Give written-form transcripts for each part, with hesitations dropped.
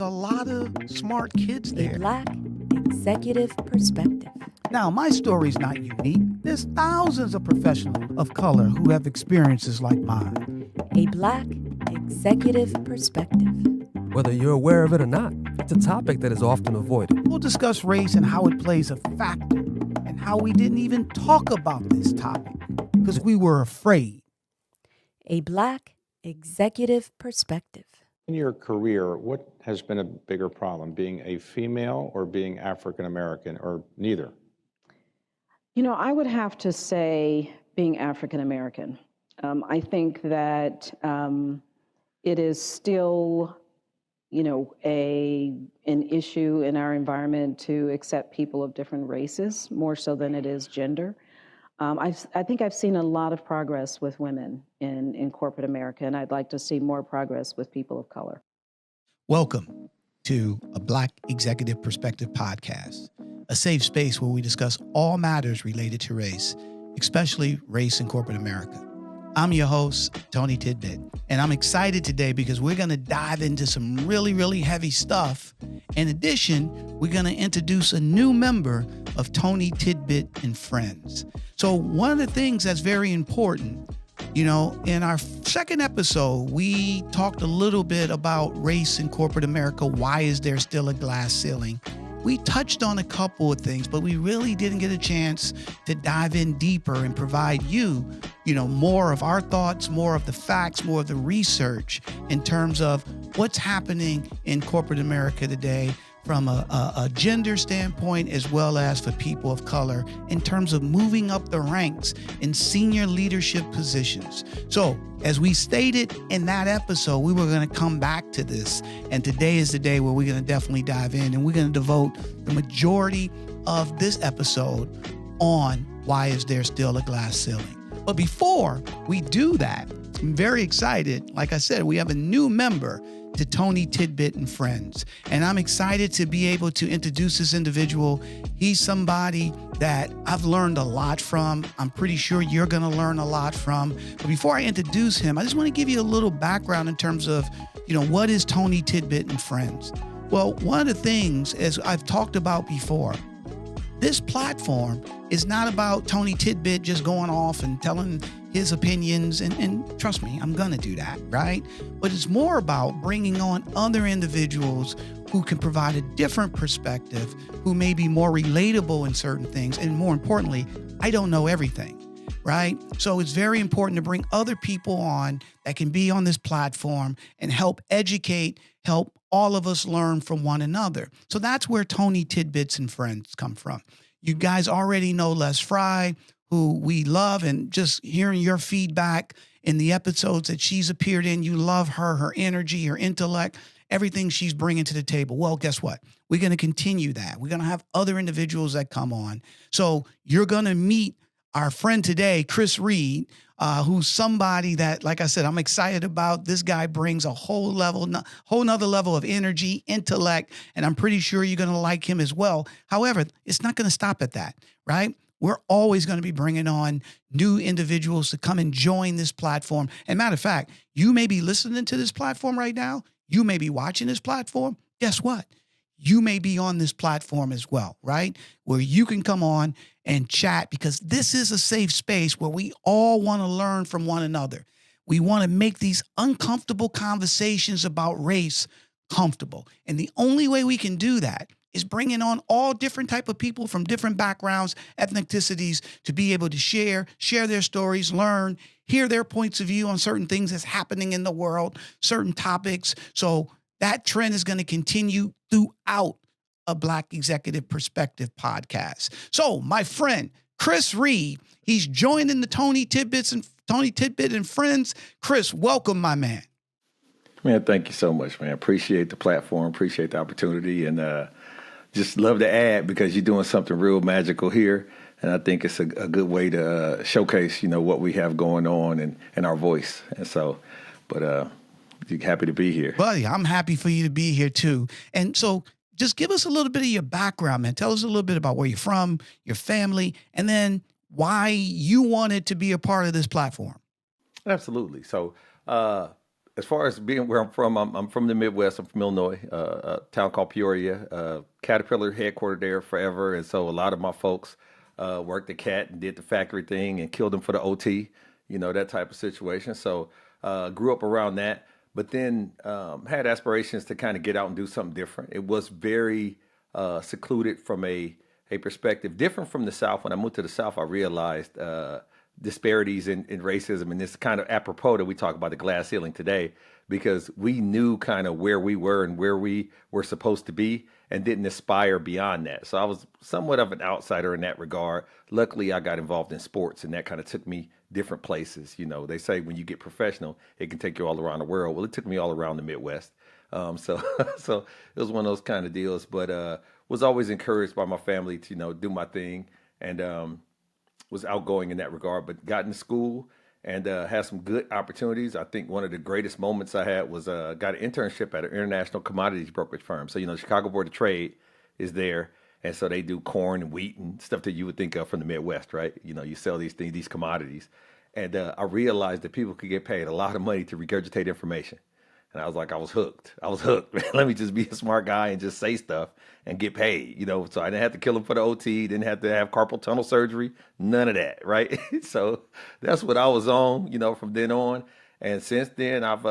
A lot of smart kids A there. Black executive perspective. Now, my story's not unique. There's thousands of professionals of color who have experiences like mine. A Black executive perspective. Whether you're aware of it or not, it's a topic that is often avoided. We'll discuss race and how it plays a factor, and how we didn't even talk about this topic because we were afraid. A Black executive perspective. In your career, what has been a bigger problem, being a female or being African American, or neither? You know, I would have to say being African American. I think that it is still, an issue in our environment to accept people of different races, more so than it is gender. I think I've seen a lot of progress with women in corporate America, and I'd like to see more progress with people of color. Welcome to a Black Executive Perspective podcast, a safe space where we discuss all matters related to race, especially race in corporate America. I'm your host, TonyTidbit, and I'm excited today because we're going to dive into some really, really heavy stuff. In addition, we're going to introduce a new member of TonyTidbit and Friends. So one of the things that's very important, in our second episode, we talked a little bit about race in corporate America. Why is there still a glass ceiling? We touched on a couple of things, but we really didn't get a chance to dive in deeper and provide you, more of our thoughts, more of the facts, more of the research in terms of what's happening in corporate America today from a gender standpoint, as well as for people of color in terms of moving up the ranks in senior leadership positions. So as we stated in that episode, we were going to come back to this. And today is the day where we're going to definitely dive in, and we're going to devote the majority of this episode on why is there still a glass ceiling. But before we do that, I'm very excited. Like I said, we have a new member to TonyTidbit and Friends. And I'm excited to be able to introduce this individual. He's somebody that I've learned a lot from. I'm pretty sure you're going to learn a lot from. But before I introduce him, I just want to give you a little background in terms of, what is TonyTidbit and Friends? Well, one of the things, as I've talked about before, this platform is not about TonyTidbit just going off and telling his opinions, and trust me, I'm going to do that, right? But it's more about bringing on other individuals who can provide a different perspective, who may be more relatable in certain things, and more importantly, I don't know everything, right? So it's very important to bring other people on that can be on this platform and help educate, help all of us learn from one another. So that's where TonyTidbits and Friends come from. You guys already know Les Fry, who we love, and just hearing your feedback in the episodes that she's appeared in, you love her energy, her intellect, everything she's bringing to the table. Well, guess what? We're going to continue that. We're going to have other individuals that come on. So you're going to meet our friend today, Chris Reed, who's somebody that, like I said, I'm excited about. This guy brings a whole nother level of energy, intellect, and I'm pretty sure you're going to like him as well. However, it's not going to stop at that, right? We're always going to be bringing on new individuals to come and join this platform. And matter of fact, you may be listening to this platform right now. You may be watching this platform. Guess what? You may be on this platform as well, right? Where you can come on and chat, because this is a safe space where we all want to learn from one another. We want to make these uncomfortable conversations about race comfortable. And the only way we can do that is bringing on all different type of people from different backgrounds, ethnicities, to be able to share their stories, learn, hear their points of view on certain things that's happening in the world, certain topics. So that trend is going to continue throughout a Black Executive Perspective podcast. So my friend, Chris Reed, he's joining the TonyTidbit and Friends. Chris, welcome, my man. Man, thank you so much, man. Appreciate the platform, appreciate the opportunity, and just love to add, because you're doing something real magical here, and I think it's a good way to showcase, what we have going on and our voice. And so, but happy to be here. Buddy, I'm happy for you to be here too. And so just give us a little bit of your background, man. Tell us a little bit about where you're from, your family, and then why you wanted to be a part of this platform. Absolutely. So as far as being where I'm from the Midwest. I'm from Illinois, a town called Peoria. Caterpillar headquartered there forever, and so a lot of my folks worked at Cat and did the factory thing and killed them for the OT, that type of situation. So grew up around that, but then had aspirations to kind of get out and do something different. It was very secluded from a perspective different from the South. When I moved to the South, I realized disparities in racism, and it's kind of apropos that we talk about the glass ceiling today, because we knew kind of where we were and where we were supposed to be and didn't aspire beyond that. So I was somewhat of an outsider in that regard. Luckily, I got involved in sports, and that kind of took me different places. They say when you get professional, it can take you all around the world. Well, it took me all around the Midwest. So so it was one of those kind of deals, but was always encouraged by my family to, do my thing, and was outgoing in that regard, but got into school and had some good opportunities. I think one of the greatest moments I had was got an internship at an international commodities brokerage firm. So, the Chicago Board of Trade is there. And so they do corn and wheat and stuff that you would think of from the Midwest, right? You sell these things, these commodities. And I realized that people could get paid a lot of money to regurgitate information. And I was like, I was hooked. Man. Let me just be a smart guy and just say stuff and get paid, So I didn't have to kill him for the OT, didn't have to have carpal tunnel surgery, none of that, right? So that's what I was on, from then on. And since then, I've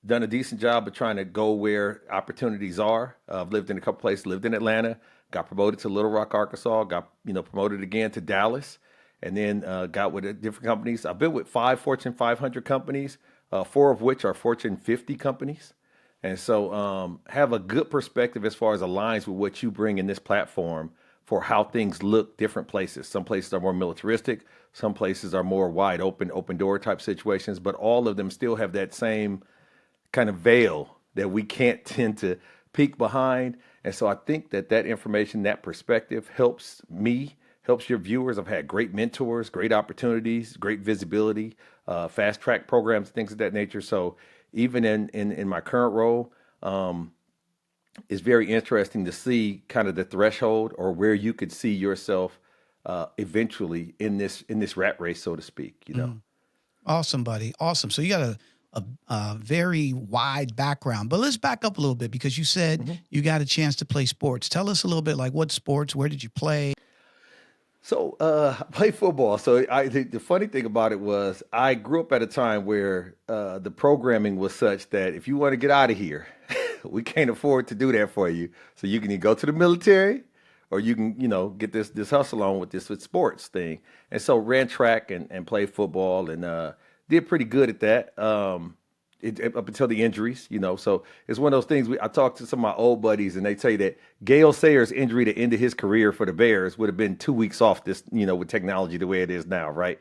done a decent job of trying to go where opportunities are. I've lived in a couple places, lived in Atlanta, got promoted to Little Rock, Arkansas, got, promoted again to Dallas, and then got with different companies. I've been with 5 Fortune 500 companies. 4 of which are Fortune 50 companies. And so have a good perspective as far as aligns with what you bring in this platform for how things look different places. Some places are more militaristic. Some places are more wide open door type situations, but all of them still have that same kind of veil that we can't tend to peek behind. And so I think that information, that perspective helps me, helps your viewers. I've had great mentors, great opportunities, great visibility, fast track programs, things of that nature. So even in my current role, it's very interesting to see kind of the threshold or where you could see yourself eventually in this rat race, so to speak. Awesome, buddy. Awesome. So you got a very wide background, but let's back up a little bit, because you said you got a chance to play sports. Tell us a little bit, like what sports, where did you play? So I played football. So the funny thing about it was I grew up at a time where the programming was such that if you want to get out of here, we can't afford to do that for you. So you can either go to the military or you can, get this hustle on with this sports thing. And so ran track and played football and did pretty good at that. Up until the injuries, so it's one of those things. I talked to some of my old buddies, and they say that Gale Sayers' injury to end his career for the Bears would have been 2 weeks off this, with technology the way it is now, right?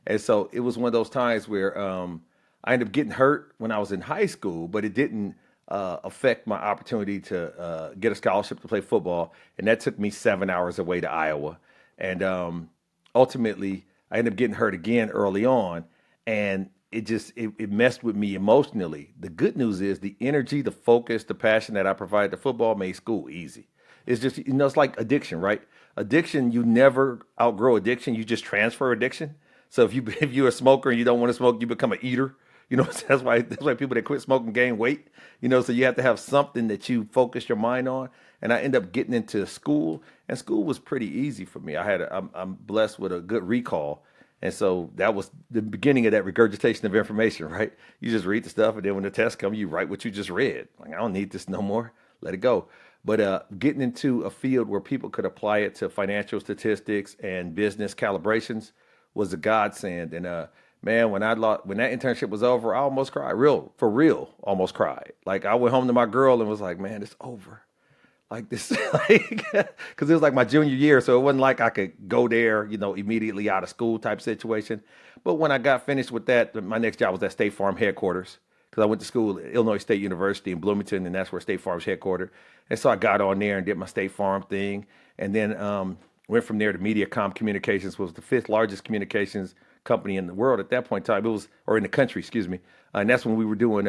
And so it was one of those times where I ended up getting hurt when I was in high school, but it didn't affect my opportunity to get a scholarship to play football, and that took me 7 hours away to Iowa, and ultimately I ended up getting hurt again early on, and it messed with me emotionally. The good news is the energy, the focus, the passion that I provided to football made school easy. It's just, it's like addiction, right? Addiction, you never outgrow addiction. You just transfer addiction. So if you're a smoker and you don't want to smoke, you become an eater. That's why people that quit smoking gain weight. So you have to have something that you focus your mind on. And I end up getting into school, and school was pretty easy for me. I'm blessed with a good recall. And so that was the beginning of that regurgitation of information, right? You just read the stuff, and then when the test comes, you write what you just read. Like, I don't need this no more. Let it go. But getting into a field where people could apply it to financial statistics and business calibrations was a godsend. And man, when that internship was over, I almost cried. For real, almost cried. Like, I went home to my girl and was like, man, it's over. Like this, because it was like my junior year, so it wasn't like I could go there, immediately out of school type situation. But when I got finished with that, my next job was at State Farm headquarters, because I went to school at Illinois State University in Bloomington, and that's where State Farm's headquartered. And so I got on there and did my State Farm thing, and then went from there to Mediacom Communications, was the 5th largest communications company in the world at that point in time. Or in the country, excuse me. And that's when we were doing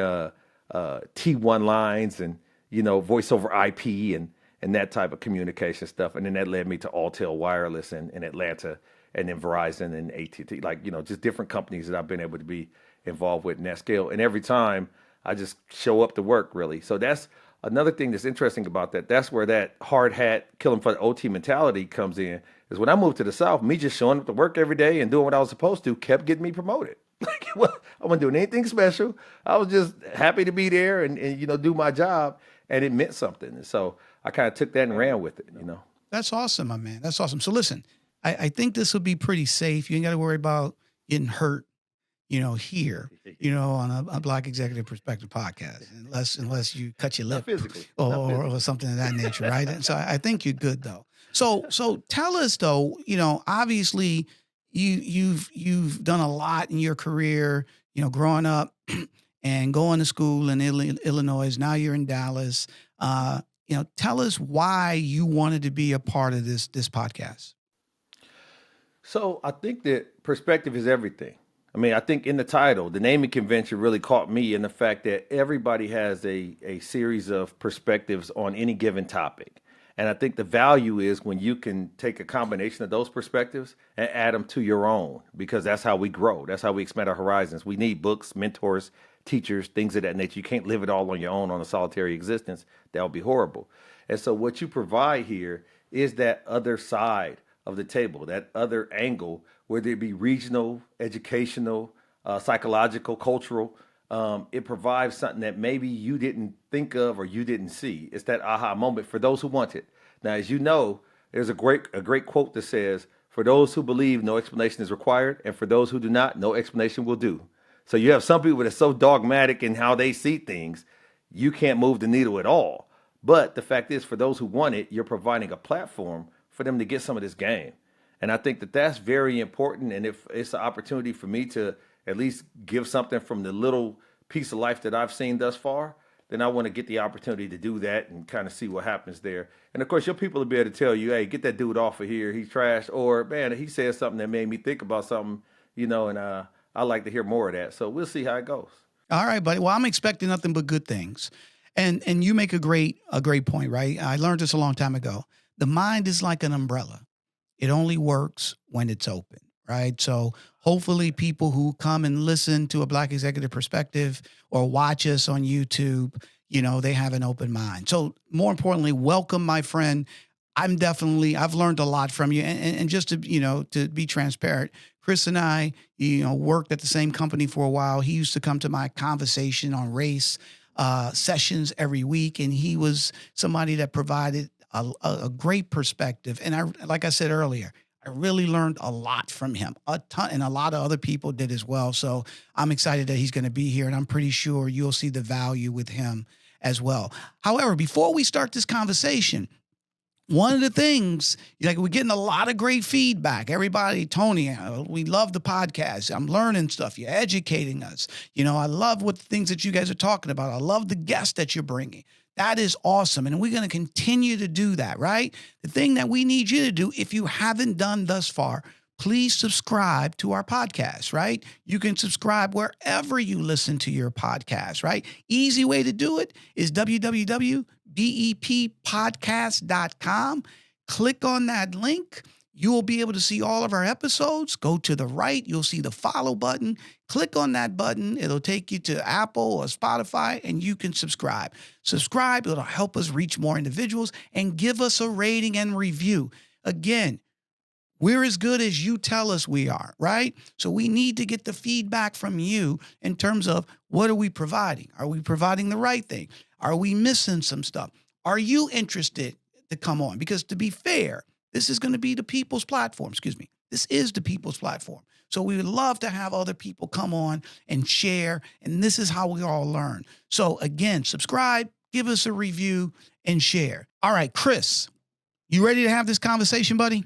T1 lines and voice over IP and that type of communication stuff. And then that led me to Alltel Wireless in Atlanta, and then Verizon and AT&T, just different companies that I've been able to be involved with in that scale. And every time I just show up to work, really. So that's another thing that's interesting about that. That's where that hard hat, killing for the OT mentality comes in. Is when I moved to the South, me just showing up to work every day and doing what I was supposed to kept getting me promoted. Like, well, I wasn't doing anything special. I was just happy to be there and do my job, and it meant something. And so I kind of took that and ran with it. That's awesome, my man. That's awesome. So listen, I think this will be pretty safe. You ain't got to worry about getting hurt, here, on a Black Executive Perspective podcast, unless you cut your lip or something of that nature, right? And so I think you're good though. So tell us though, obviously you've done a lot in your career, growing up and going to school in Illinois. Now you're in Dallas. Tell us why you wanted to be a part of this podcast. So I think that perspective is everything. I mean, I think in the title, the naming convention really caught me in the fact that everybody has a series of perspectives on any given topic. And I think the value is when you can take a combination of those perspectives and add them to your own, because that's how we grow. That's how we expand our horizons. We need books, mentors, teachers, things of that nature. You can't live it all on your own on a solitary existence. That would be horrible. And so what you provide here is that other side of the table, that other angle, whether it be regional, educational, psychological, cultural. It provides something that maybe you didn't think of or you didn't see. It's that aha moment for those who want it. Now, as you know, there's a great quote that says, "For those who believe, no explanation is required, and for those who do not, no explanation will do." So you have some people that are so dogmatic in how they see things, you can't move the needle at all. But the fact is, for those who want it, you're providing a platform for them to get some of this game. And I think that that's very important. And if it's an opportunity for me to at least give something from the little piece of life that I've seen thus far, then I want to get the opportunity to do that and kind of see what happens there. And of course, your people will be able to tell you, hey, get that dude off of here. He's trash. Or, man, he said something that made me think about something, and I like to hear more of that. So we'll see how it goes. All right, buddy. Well, I'm expecting nothing but good things. And you make a great point, right? I learned this a long time ago. The mind is like an umbrella. It only works when it's open, right? So hopefully people who come and listen to a Black Executive Perspective or watch us on YouTube, they have an open mind. So more importantly, welcome, my friend. I've learned a lot from you. And just to be transparent, Chris and I, worked at the same company for a while. He used to come to my conversation on race sessions every week. And he was somebody that provided a great perspective. And like I said earlier, I really learned a lot from him, a ton, and a lot of other people did as well. So I'm excited that he's going to be here, and I'm pretty sure you'll see the value with him as well. However, before we start this conversation, one of the things, we're getting a lot of great feedback. Everybody, Tony, we love the podcast. I'm learning stuff. You're educating us. I love what the things that you guys are talking about. I love the guests that you're bringing. That is awesome. And we're going to continue to do that, right? The thing that we need you to do, if you haven't done thus far, please subscribe to our podcast, right? You can subscribe wherever you listen to your podcast, right? Easy way to do it is www.beppodcast.com. Click on that link. You will be able to see all of our episodes. Go to the right. You'll see the follow button. Click on that button. It'll take you to Apple or Spotify, and you can subscribe. Subscribe. It'll help us reach more individuals, and give us a rating and review. Again, we're as good as you tell us we are, right? So we need to get the feedback from you in terms of what are we providing? Are we providing the right thing? Are we missing some stuff? Are you interested to come on? Because to be fair, this is going to be the people's platform. This is the people's platform. So we would love to have other people come on and share. And this is how we all learn. So again, subscribe, give us a review, and share. All right, Chris, you ready to have this conversation, buddy?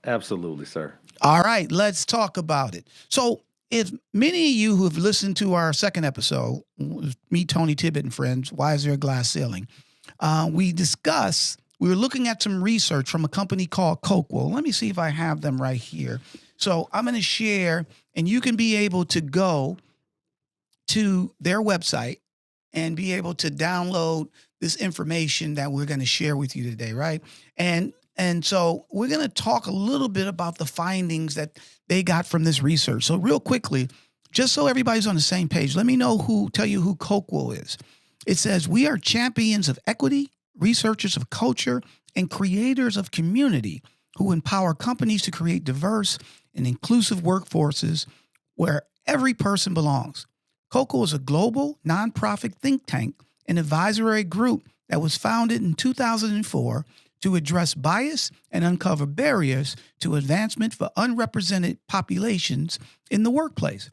Absolutely, sir. All right, let's talk about it. So if many of you who have listened to our second episode, me, Tony Tidbit, and friends, Why Is There a Glass Ceiling? We were looking at some research from a company called Coqual. Let me see if I have them right here. So I'm going to share, and you can be able to go to their website and be able to download this information that we're going to share with you today, right? And so we're going to talk a little bit about the findings that they got from this research. So real quickly, just so everybody's on the same page, let me tell you who Coqual is. It says, we are champions of equity, researchers of culture, and creators of community who empower companies to create diverse and inclusive workforces where every person belongs. Coqual is a global nonprofit think tank and advisory group that was founded in 2004 to address bias and uncover barriers to advancement for unrepresented populations in the workplace.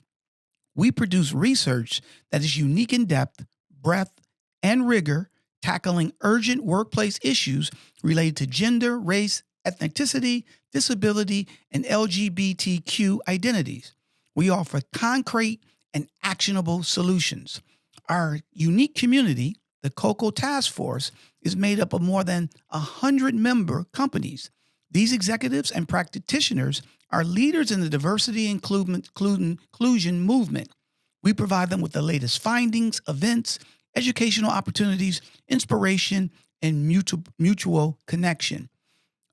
We produce research that is unique in depth, breadth, and rigor, tackling urgent workplace issues related to gender, race, ethnicity, disability, and LGBTQ identities. We offer concrete and actionable solutions. Our unique community, the Coqual Task Force, is made up of more than 100 member companies. These executives and practitioners are leaders in the diversity and inclusion movement. We provide them with the latest findings, events, educational opportunities, inspiration, and mutual connection.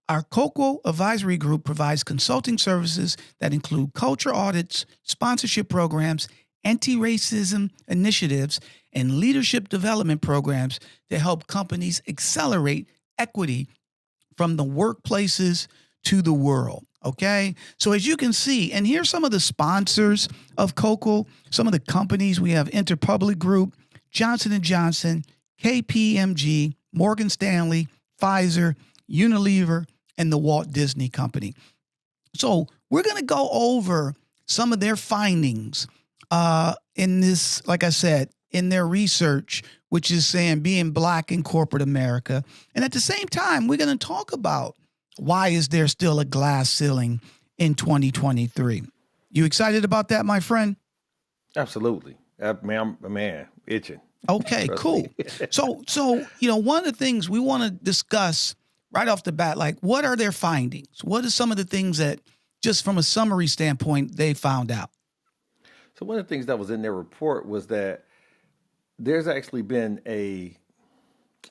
Our Coqual Advisory Group provides consulting services that include culture audits, sponsorship programs, anti-racism initiatives, and leadership development programs to help companies accelerate equity from the workplaces to the world. Okay. So as you can see, and here's some of the sponsors of Coqual, some of the companies. We have Interpublic Group, Johnson & Johnson, KPMG, Morgan Stanley, Pfizer, Unilever, and the Walt Disney Company. So we're going to go over some of their findings in this, like I said, in their research, which is saying being Black in corporate America. And at the same time, we're going to talk about why is there still a glass ceiling in 2023. You excited about that, my friend? Absolutely. Man, itching. Okay, cool. So, one of the things we want to discuss right off the bat, like, what are their findings? What are some of the things that, just from a summary standpoint, they found out? So one of the things that was in their report was that there's actually been a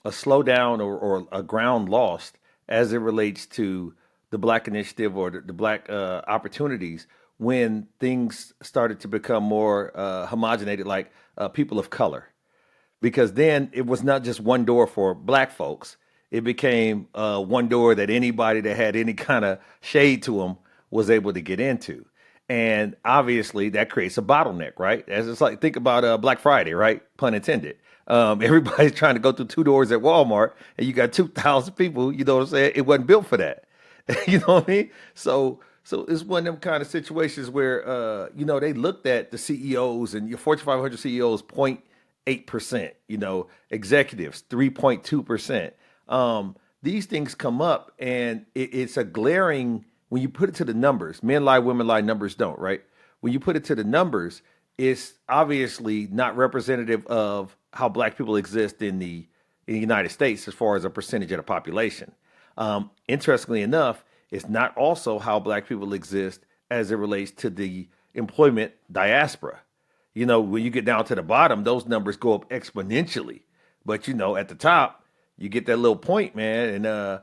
slowdown or a ground lost as it relates to the Black initiative or the Black opportunities when things started to become more homogenated, like people of color. Because then it was not just one door for Black folks. It became one door that anybody that had any kind of shade to them was able to get into. And obviously that creates a bottleneck, right? As it's like, think about Black Friday, right? Pun intended. Everybody's trying to go through two doors at Walmart and you got 2,000 people, you know what I'm saying? It wasn't built for that. You know what I mean? So it's one of them kind of situations where, they looked at the CEOs and your Fortune 500 CEOs, 0.8%, executives, 3.2%. These things come up and it's a glaring, when you put it to the numbers, men lie, women lie, numbers don't, right? When you put it to the numbers, it's obviously not representative of how Black people exist in the United States as far as a percentage of the population. Interestingly enough, it's not also how Black people exist as it relates to the employment diaspora. When you get down to the bottom, those numbers go up exponentially. But, at the top, you get that little point, man. And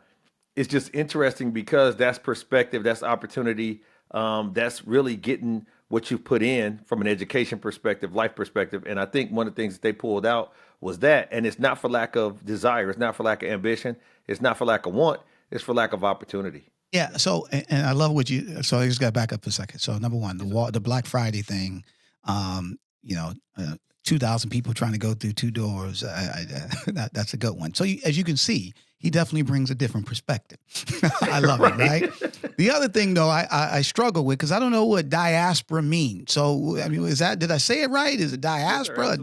it's just interesting because that's perspective, that's opportunity. That's really getting what you put in from an education perspective, life perspective. And I think one of the things that they pulled out was that, and it's not for lack of desire. It's not for lack of ambition. It's not for lack of want. It's for lack of opportunity. Yeah. So, and I love what so I just got to back up for a second. So number one, the Black Friday thing, 2,000 people trying to go through two doors. That's a good one. So as you can see, he definitely brings a different perspective. I love it, right? The other thing, though, I struggle with because I don't know what diaspora means. So, I mean, did I say it right? Is it diaspora?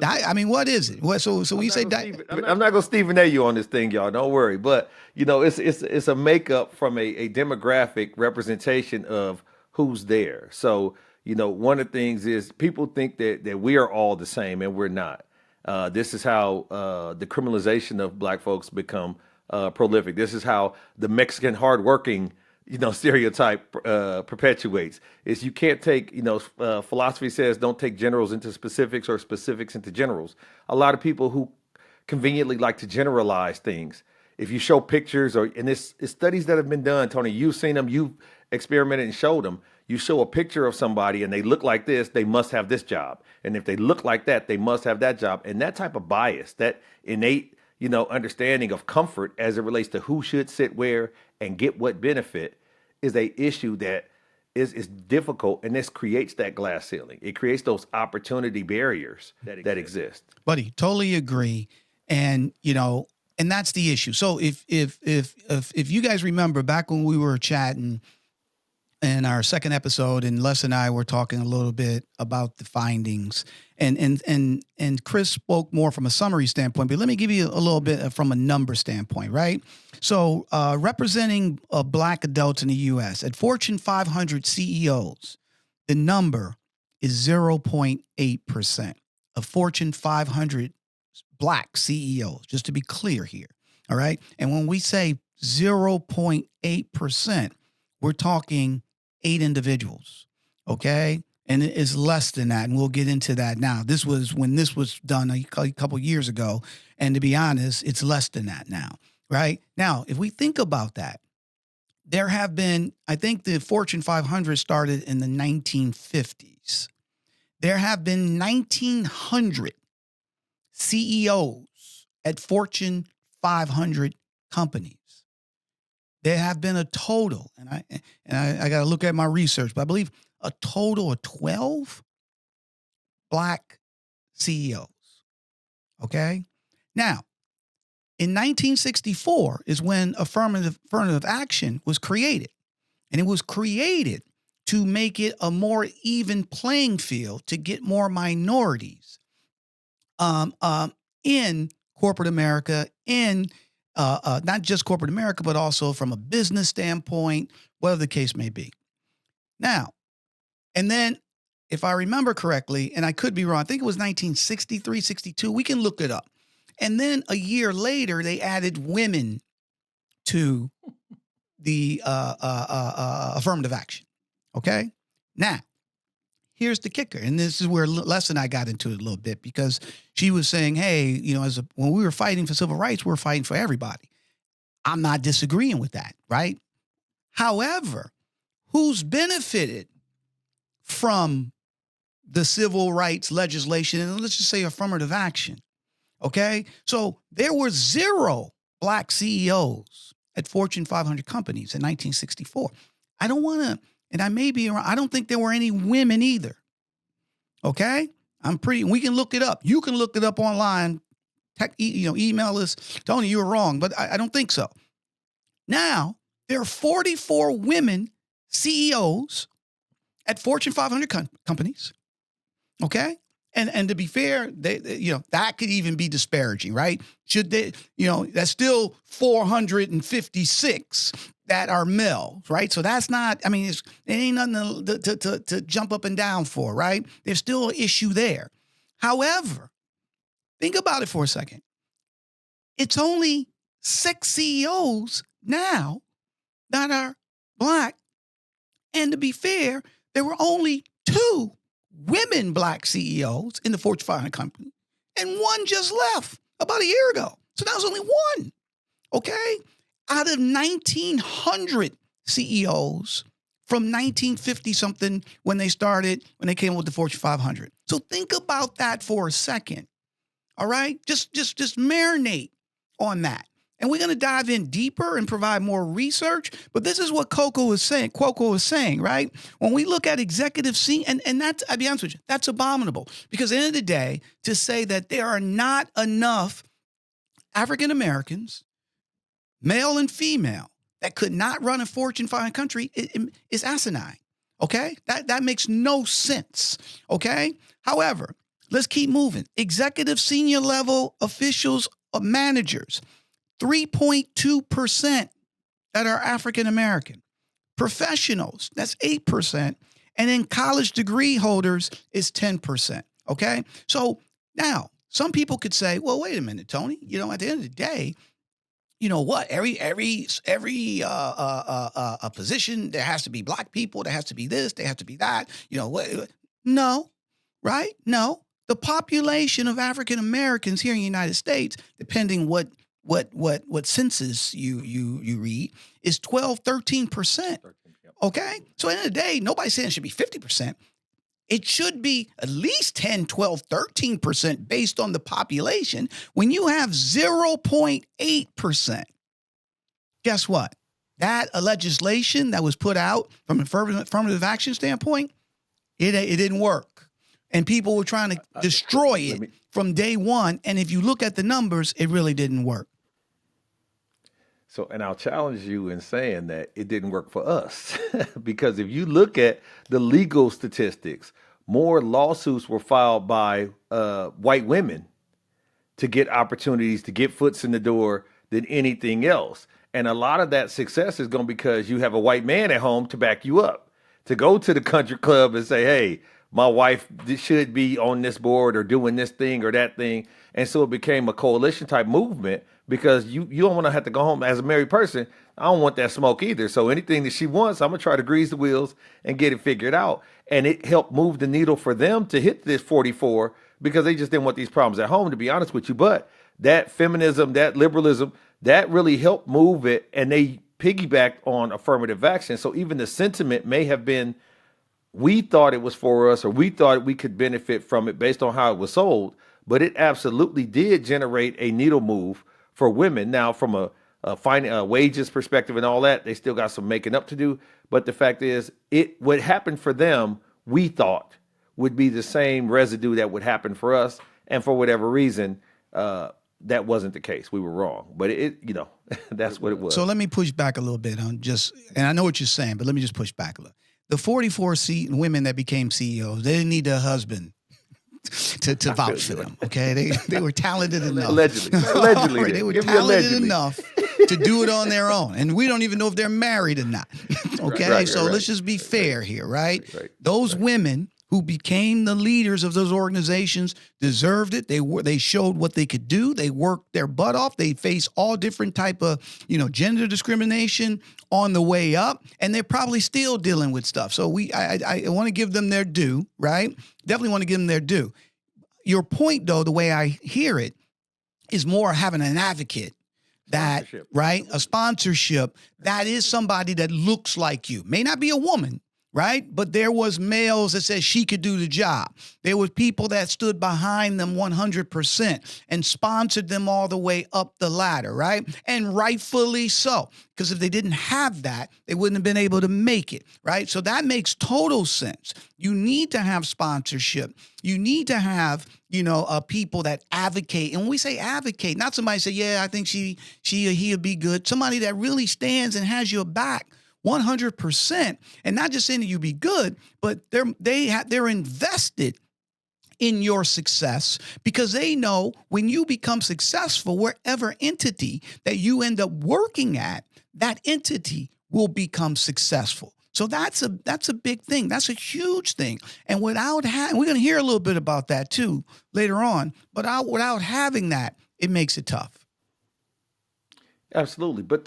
I mean, what is it? So we say I'm not going to Stephen A. you on this thing, y'all. Don't worry. But, it's a makeup from a demographic representation of who's there. So, one of the things is people think that we are all the same, and we're not. This is how the criminalization of Black folks become prolific. This is how the Mexican hardworking, stereotype perpetuates. Is you can't take, philosophy says don't take generals into specifics or specifics into generals. A lot of people who conveniently like to generalize things. If you show pictures and it's studies that have been done, Tony, you've seen them, you've experimented and showed them. you show a picture of somebody and they look like this, they must have this job. And if they look like that, they must have that job. And that type of bias, that innate, understanding of comfort as it relates to who should sit where and get what benefit is a issue that is difficult, and this creates that glass ceiling. It creates those opportunity barriers that exist. Buddy, totally agree. And and that's the issue. So if you guys remember back when we were chatting in our second episode, and Les and I were talking a little bit about the findings, and Chris spoke more from a summary standpoint, but let me give you a little bit from a number standpoint, right? So representing Black adults in the U.S. at Fortune 500 CEOs, the number is 0.8% of Fortune 500 Black CEOs, just to be clear here, all right? And when we say 0.8%, we're talking 8 individuals, okay? And it is less than that, and we'll get into that now. This was when this was done a couple years ago, and to be honest, it's less than that now, right? Now, if we think about that, there have been, I think the Fortune 500 started in the 1950s. There have been 1,900 CEOs at Fortune 500 companies. There have been a total, and I got to look at my research, but I believe a total of 12 Black CEOs. Okay? Now, in 1964 is when affirmative action was created. And it was created to make it a more even playing field to get more minorities in corporate America, in not just corporate America, but also from a business standpoint, whatever the case may be. Now, and then if I remember correctly, and I could be wrong, I think it was 1963, 62, we can look it up. And then a year later, they added women to the affirmative action. Okay? Now, here's the kicker, and this is where Les and I got into it a little bit, because she was saying, hey, when we were fighting for civil rights, we were fighting for everybody. I'm not disagreeing with that, right? However, who's benefited from the civil rights legislation, and let's just say affirmative action, okay? So there were 0 Black CEOs at Fortune 500 companies in 1964. I don't want to, and I may be wrong, I don't think there were any women either. Okay? We can look it up. You can look it up online. Email us. Tony, you were wrong, but I don't think so. Now, there are 44 women CEOs at Fortune 500 companies. Okay? And to be fair, they that could even be disparaging, right? Should they, that's still 456 that are males, right? So that's not, it ain't nothing to jump up and down for, right? There's still an issue there. However, think about it for a second. It's only 6 CEOs now that are Black. And to be fair, there were only 2 women Black CEOs in the Fortune 500 company, and 1 just left about a year ago. So that was only 1, okay? Out of 1,900 CEOs from 1950-something when they came with the Fortune 500. So think about that for a second, all right? Just marinate on that. And we're going to dive in deeper and provide more research. But this is what Coqual is saying, right? When we look at executive and that's, I'll be honest with you, that's abominable. Because at the end of the day, to say that there are not enough African Americans, male and female, that could not run a Fortune 500 country is asinine, okay? That makes no sense, okay? However, let's keep moving. Executive senior level officials, managers, 3.2% that are African American. Professionals, that's 8%. And then college degree holders is 10%. Okay. So now some people could say, well, wait a minute, Tony, at the end of the day, what? Every position, there has to be Black people, there has to be this, there has to be that. What? No, right? No. The population of African Americans here in the United States, depending what census you read, is 13%. Okay. So at the end of the day, nobody's saying it should be 50%. It should be at least 10, 12, 13% based on the population. When you have 0.8%, guess what? That legislation that was put out from an affirmative action standpoint, it didn't work. And people were trying to destroy it from day one. And if you look at the numbers, it really didn't work. So, and I'll challenge you in saying that it didn't work for us because if you look at the legal statistics, more lawsuits were filed by white women to get opportunities, to get foots in the door than anything else. And a lot of that success is going because you have a white man at home to back you up, to go to the country club and say, hey, my wife should be on this board or doing this thing or that thing. And so it became a coalition type movement because you don't want to have to go home as a married person. I don't want that smoke either. So anything that she wants, I'm going to try to grease the wheels and get it figured out. And it helped move the needle for them to hit this 44 because they just didn't want these problems at home, to be honest with you. But that feminism, that liberalism, that really helped move it. And they piggybacked on affirmative action. So even the sentiment may have been, we thought it was for us, or we thought we could benefit from it based on how it was sold, but it absolutely did generate a needle move for women. Now, from a wages perspective and all that, they still got some making up to do. But the fact is, what happened for them, we thought would be the same residue that would happen for us. And for whatever reason, that wasn't the case. We were wrong. But that's what it was. So let me push back a little bit on and I know what you're saying, but let me just push back a little. The 44 women that became CEOs, they didn't need a husband to vouch for them. Okay, they were talented enough. Allegedly, Right, they were talented enough to do it on their own, and we don't even know if they're married or not. Okay, Right, so right. let's just be fair here, right? Right. Those women who became the leaders of those organizations deserved it. They showed what they could do. They worked their butt off. They faced all different type of gender discrimination on the way up, and they're probably still dealing with stuff. So I want to give them their due, right? Definitely want to give them their due. Your point, though, the way I hear it, is more having an advocate. That, right? A sponsorship that is somebody that looks like you. May not be a woman, right? But there was males that said she could do the job. There was people that stood behind them 100% and sponsored them all the way up the ladder, right? And rightfully so, because if they didn't have that, they wouldn't have been able to make it, right? So that makes total sense. You need to have sponsorship. You need to have, people that advocate. And when we say advocate, not somebody say, yeah, I think she or he'll be good. Somebody that really stands and has your back 100%, and not just saying that you be good, but they're invested in your success because they know when you become successful, wherever entity that you end up working at, that entity will become successful. So that's a big thing. That's a huge thing. And we're going to hear a little bit about that too later on. But without having that, it makes it tough. Absolutely, but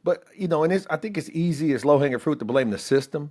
I think it's easy as low hanging fruit to blame the system.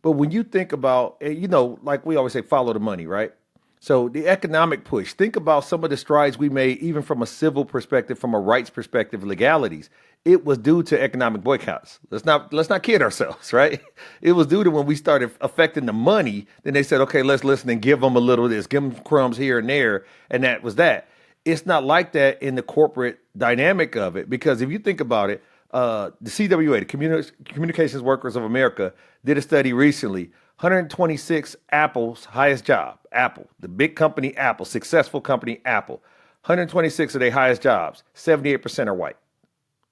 But when you think about, like we always say, follow the money, right? So the economic push. Think about some of the strides we made, even from a civil perspective, from a rights perspective, legalities. It was due to economic boycotts. Let's not kid ourselves, right? It was due to when we started affecting the money. Then they said, okay, let's listen and give them a little of this, give them crumbs here and there, and that was that. It's not like that in the corporate dynamic of it, because if you think about it, the CWA, the Communications Workers of America, did a study recently. 126 Apple's highest job, Apple, the big company Apple, successful company Apple. 126 of their highest jobs, 78% are white.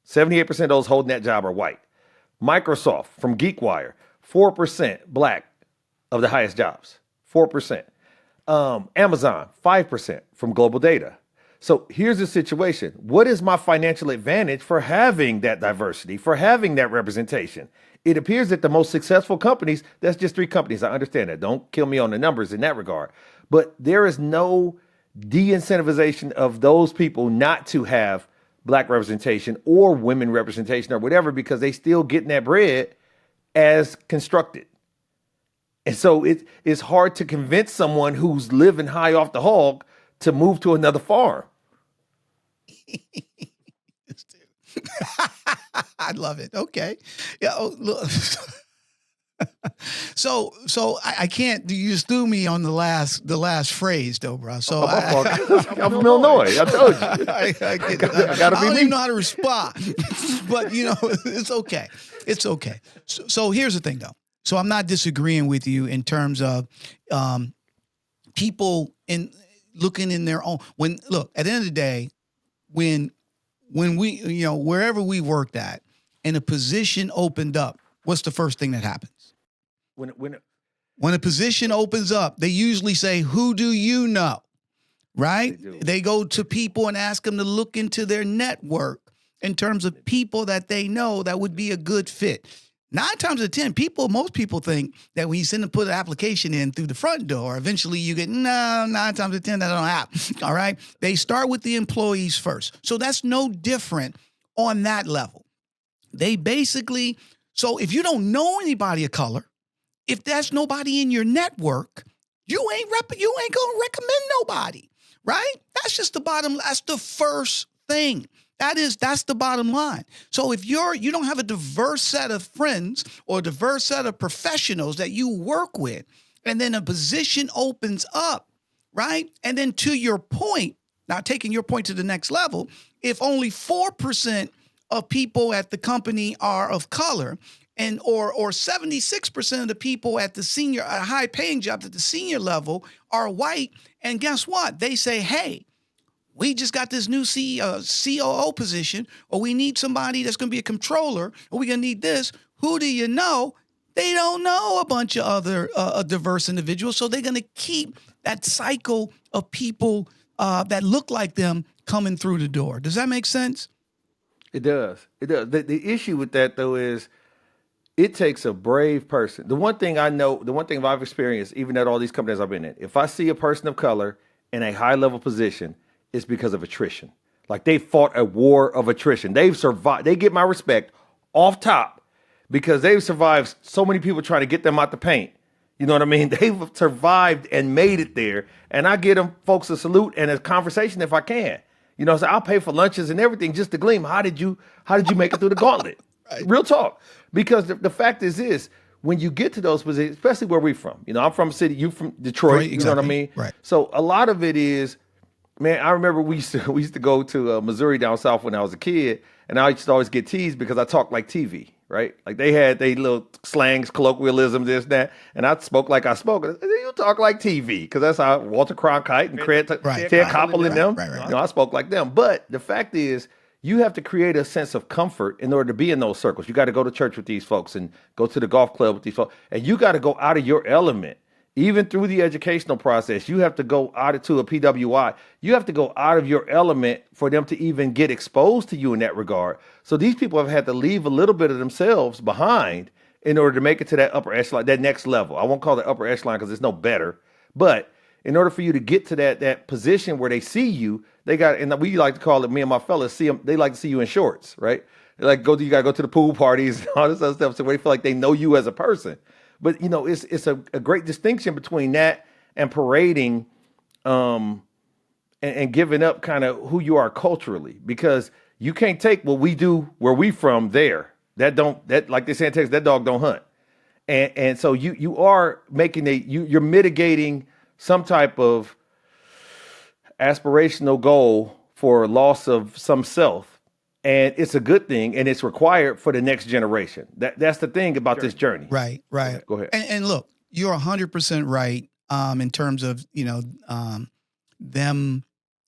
78% of those holding that job are white. Microsoft, from GeekWire, 4% black of the highest jobs, 4%. Amazon, 5% from Global Data. So here's the situation. What is my financial advantage for having that diversity, for having that representation? It appears that the most successful companies, that's just 3 companies. I understand that. Don't kill me on the numbers in that regard. But there is no de-incentivization of those people not to have black representation or women representation or whatever, because they still getting that bread as constructed. And so it's hard to convince someone who's living high off the hog to move to another farm. I love it. Okay. Yeah. Oh, look. So I can't. You just threw me on the last phrase, though, bro. So My fault. I'm from Illinois. I told you. I get it. I gotta be don't me. even know how to respond, but it's okay. It's okay. So here's the thing, though. So I'm not disagreeing with you in terms of people looking in their own. Look, at the end of the day, when we, wherever we worked at, and a position opened up, what's the first thing that happens? When a position opens up, they usually say, "Who do you know?" Right? They go to people and ask them to look into their network in terms of people that they know that would be a good fit. 9 times out of 10, most people think that when you send them put an application in through the front door, eventually you get, no, 9 times out of 10, that don't happen. All right. They start with the employees first. So that's no different on that level. They basically, so if you don't know anybody of color, if there's nobody in your network, you ain't gonna recommend nobody, right? That's just that's the first thing. That's the bottom line. So if you don't have a diverse set of friends or a diverse set of professionals that you work with, and then a position opens up, right? And then to your point, now taking your point to the next level, if only 4% of people at the company are of color, and or 76% of the people at the high paying jobs at the senior level are white, and guess what? They say, hey, we just got this new COO position, or we need somebody that's going to be a controller, or we're going to need this. Who do you know? They don't know a bunch of other diverse individuals, so they're going to keep that cycle of people that look like them coming through the door. Does that make sense? It does. It does. The issue with that, though, is it takes a brave person. The one thing I've experienced, even at all these companies I've been in, if I see a person of color in a high-level position, it's because of attrition. Like, they fought a war of attrition. They've survived. They get my respect off top because they've survived so many people trying to get them out the paint. You know what I mean? They've survived and made it there. And I give them folks a salute and a conversation if I can. So I'll pay for lunches and everything just to glean. How did you make it through the gauntlet? Right. Real talk. Because the fact is this, when you get to those positions, especially where we're from, I'm from a city, you from Detroit, right, exactly. You know what I mean? Right. So a lot of it is, man, I remember we used to go to Missouri down south when I was a kid, and I used to always get teased because I talked like TV, right? Like, they had they little slangs, colloquialisms, this, that, and I spoke like I spoke. I said, you talk like TV, because that's how Walter Cronkite and Ted Koppel and them, right. I spoke like them. But the fact is, you have to create a sense of comfort in order to be in those circles. You got to go to church with these folks and go to the golf club with these folks, and you got to go out of your element. Even through the educational process, you have to go out to a PWI. You have to go out of your element for them to even get exposed to you in that regard. So these people have had to leave a little bit of themselves behind in order to make it to that upper echelon, that next level. I won't call it upper echelon because it's no better. But in order for you to get to that position where they see you, they got, and we like to call it, me and my fellas, they like to see you in shorts, right? They like you got to go to the pool parties and all this other stuff, so they feel like they know you as a person. But, it's a great distinction between that and parading and giving up kind of who you are culturally, because you can't take what we do where we from there. That like they say in Texas, that dog don't hunt. And so you are making you're mitigating some type of aspirational goal for loss of some self. And it's a good thing, and it's required for the next generation. That's the thing about this journey. Right. Go ahead. And look, you're 100% right in terms of, them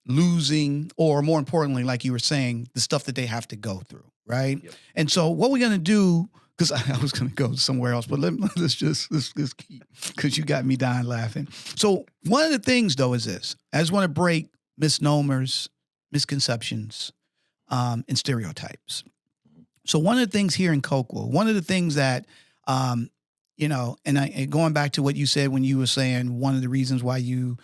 losing, or more importantly, like you were saying, the stuff that they have to go through, right? Yep. And so what we're going to do, because I was going to go somewhere else, but let's keep, because you got me dying laughing. So one of the things, though, is this. I just want to break misnomers, misconceptions, and stereotypes. So one of the things here in Coqual, one of the things that, and going back to what you said when you were saying one of the reasons why you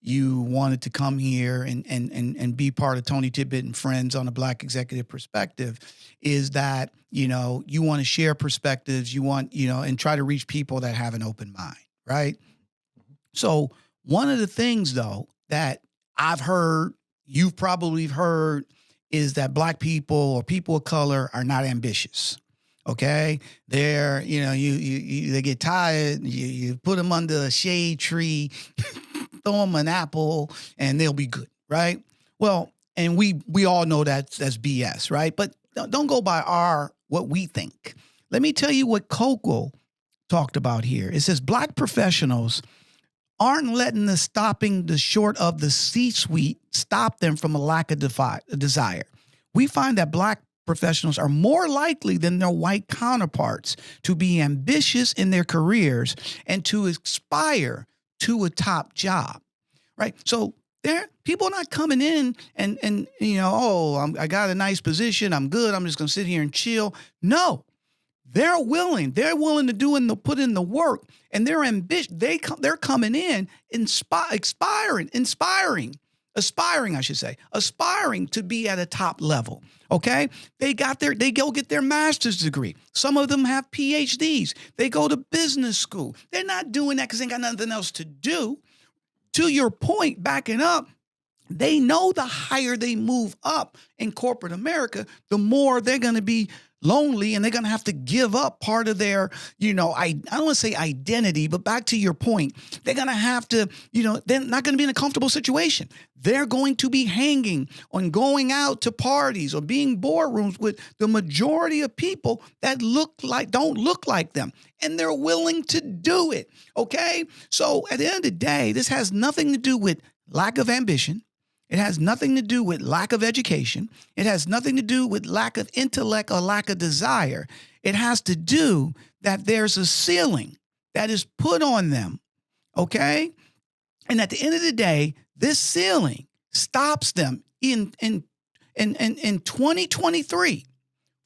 wanted to come here and be part of TonyTidbit and Friends on a Black Executive Perspective is that, you want to share perspectives, you want, and try to reach people that have an open mind, right? So one of the things, though, that I've heard, you've probably heard, is that Black people or people of color are not ambitious. Okay, they're they get tired. You put them under a shade tree, throw them an apple, and they'll be good, right? Well, and we all know that's BS, right? But don't go by what we think. Let me tell you what Coqual talked about here. It says Black professionals aren't letting the stopping the short of the C-suite stop them from a lack of desire. We find that Black professionals are more likely than their white counterparts to be ambitious in their careers and to aspire to a top job, right? So people are not coming in and I got a nice position, I'm good, I'm just going to sit here and chill. No. They're willing to do and put in the work, and they're ambitious. They're coming in aspiring, to be at a top level. Okay, they go get their master's degree. Some of them have PhDs. They go to business school. They're not doing that because they ain't got nothing else to do. To your point, backing up, they know the higher they move up in corporate America, the more they're going to be lonely, and they're going to have to give up part of their, I don't want to say identity, but back to your point, they're going to have to, they're not going to be in a comfortable situation. They're going to be hanging on going out to parties or being boardrooms with the majority of people that don't look like them, and they're willing to do it. Okay. So at the end of the day, this has nothing to do with lack of ambition. It has nothing to do with lack of education. It has nothing to do with lack of intellect or lack of desire. It has to do that there's a ceiling that is put on them, okay? And at the end of the day, this ceiling stops them in 2023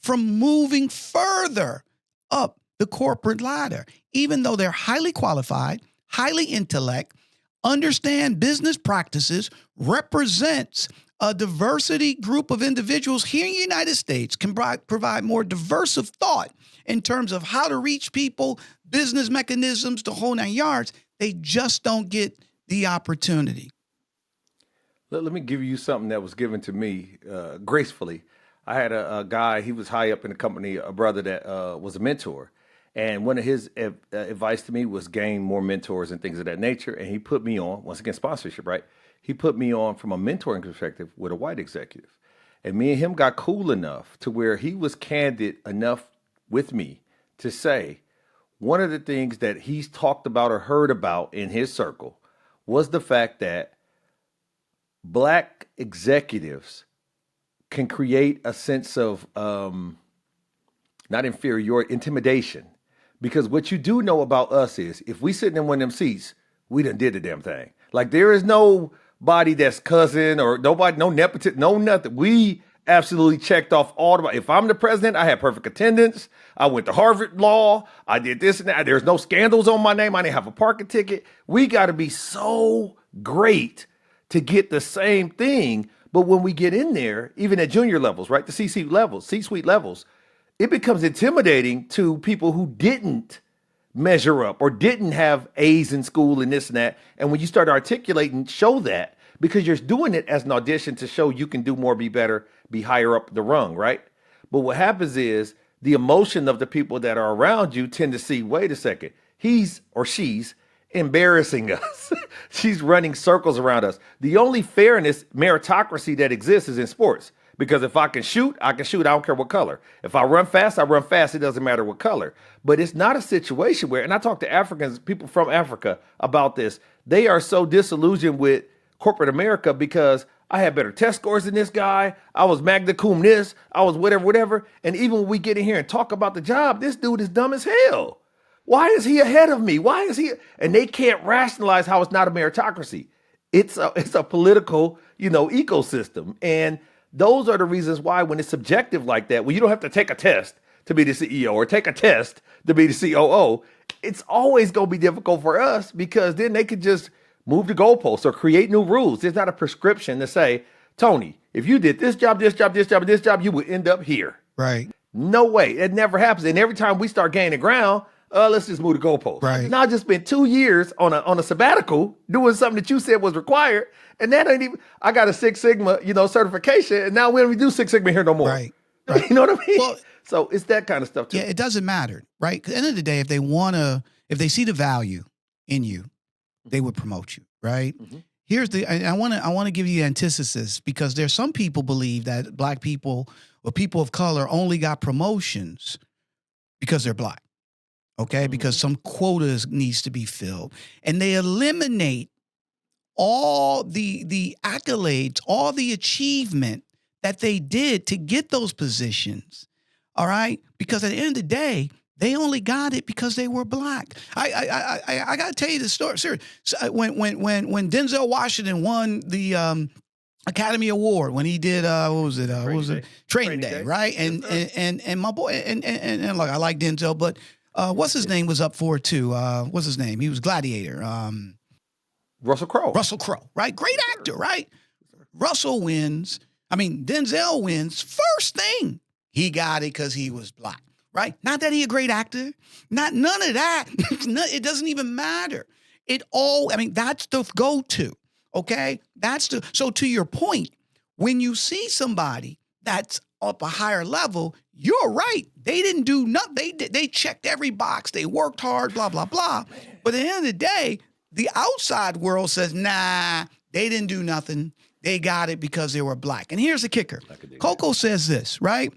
from moving further up the corporate ladder, even though they're highly qualified, highly intellect, understand business practices, represents a diversity group of individuals here in the United States, can provide more diverse of thought in terms of how to reach people, business mechanisms, the whole 9 yards. They just don't get the opportunity. Let me give you something that was given to me gracefully. I had a guy, he was high up in the company, a brother that was a mentor. And one of his advice to me was gain more mentors and things of that nature. And he put me on, once again, sponsorship, right? He put me on from a mentoring perspective with a white executive. And me and him got cool enough to where he was candid enough with me to say, one of the things that he's talked about or heard about in his circle was the fact that Black executives can create a sense of not inferiority, intimidation. Because what you do know about us is if we sitting in one of them seats, we done did the damn thing. Like there is nobody that's cousin or nobody, no nepotism, no nothing. We absolutely checked off all the, if I'm the president, I had perfect attendance. I went to Harvard Law. I did this and that. There's no scandals on my name. I didn't have a parking ticket. We got to be so great to get the same thing. But when we get in there, even at junior levels, right? The C-suite levels, it becomes intimidating to people who didn't measure up or didn't have A's in school and this and that. And when you start articulating, show that, because you're doing it as an audition to show you can do more, be better, be higher up the rung, right? But what happens is the emotion of the people that are around you tend to see, wait a second, he's or she's embarrassing us. She's running circles around us. The only fairness, meritocracy that exists is in sports. Because if I can shoot, I can shoot. I don't care what color. If I run fast, I run fast. It doesn't matter what color. But it's not a situation where, and I talk to Africans, people from Africa about this. They are so disillusioned with corporate America because I had better test scores than this guy. I was magna cum this. I was whatever. And even when we get in here and talk about the job, this dude is dumb as hell. Why is he ahead of me? Why is he? And they can't rationalize how it's not a meritocracy. It's a political, ecosystem. And those are the reasons why when it's subjective like that, when you don't have to take a test to be the CEO or take a test to be the COO, it's always going to be difficult for us because then they could just move the goalposts or create new rules. There's not a prescription to say, Tony, if you did this job, you would end up here. Right. No way. It never happens. And every time we start gaining ground, let's just move the goalposts. Right. Now I just spent 2 years on a sabbatical doing something that you said was required. And that ain't even, I got a Six Sigma, certification. And now we don't even do Six Sigma here no more. Right. Right. You know what I mean? Well, so it's that kind of stuff too. yeah, it doesn't matter, right? 'Cause at the end of the day, if they see the value in you, they would promote you, right? I want to give you the antithesis, because there's some people believe that black people or people of color only got promotions because they're black, okay? Because some quotas needs to be filled, and they eliminate all the accolades, all the achievement that they did to get those positions. All right, because at the end of the day, they only got it because they were black. I got to tell you the story. Seriously, so when Denzel Washington won the Academy Award, when he did Training Day, right? And my boy and look, I like Denzel, but what's his name was up for it too. What's his name? He was Gladiator. Russell Crowe. Russell Crowe, right? Great actor, right? Russell wins. I mean, Denzel wins. First thing, he got it because he was black, right? Not that he a great actor. None of that. It doesn't even matter. That's the go-to, okay? So to your point, when you see somebody that's up a higher level, you're right. They didn't do nothing. They checked every box. They worked hard, blah, blah, blah. But at the end of the day, the outside world says, nah, they didn't do nothing. They got it because they were black. And here's the kicker. Coqual says this, right?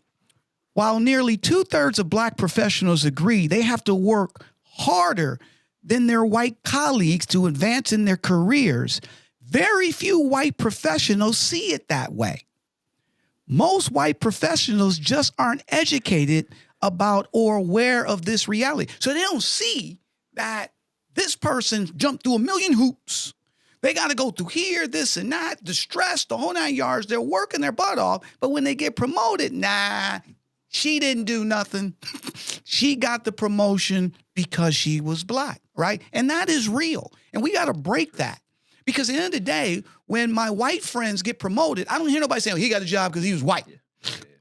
While nearly 2/3 of black professionals agree they have to work harder than their white colleagues to advance in their careers, very few white professionals see it that way. Most white professionals just aren't educated about or aware of this reality. So they don't see that this person jumped through a million hoops. They got to go through here, this and that, the stress, the whole 9 yards. They're working their butt off. But when they get promoted, nah, she didn't do nothing. She got the promotion because she was black, right? And that is real. And we got to break that. Because at the end of the day, when my white friends get promoted, I don't hear nobody saying, he got a job because he was white.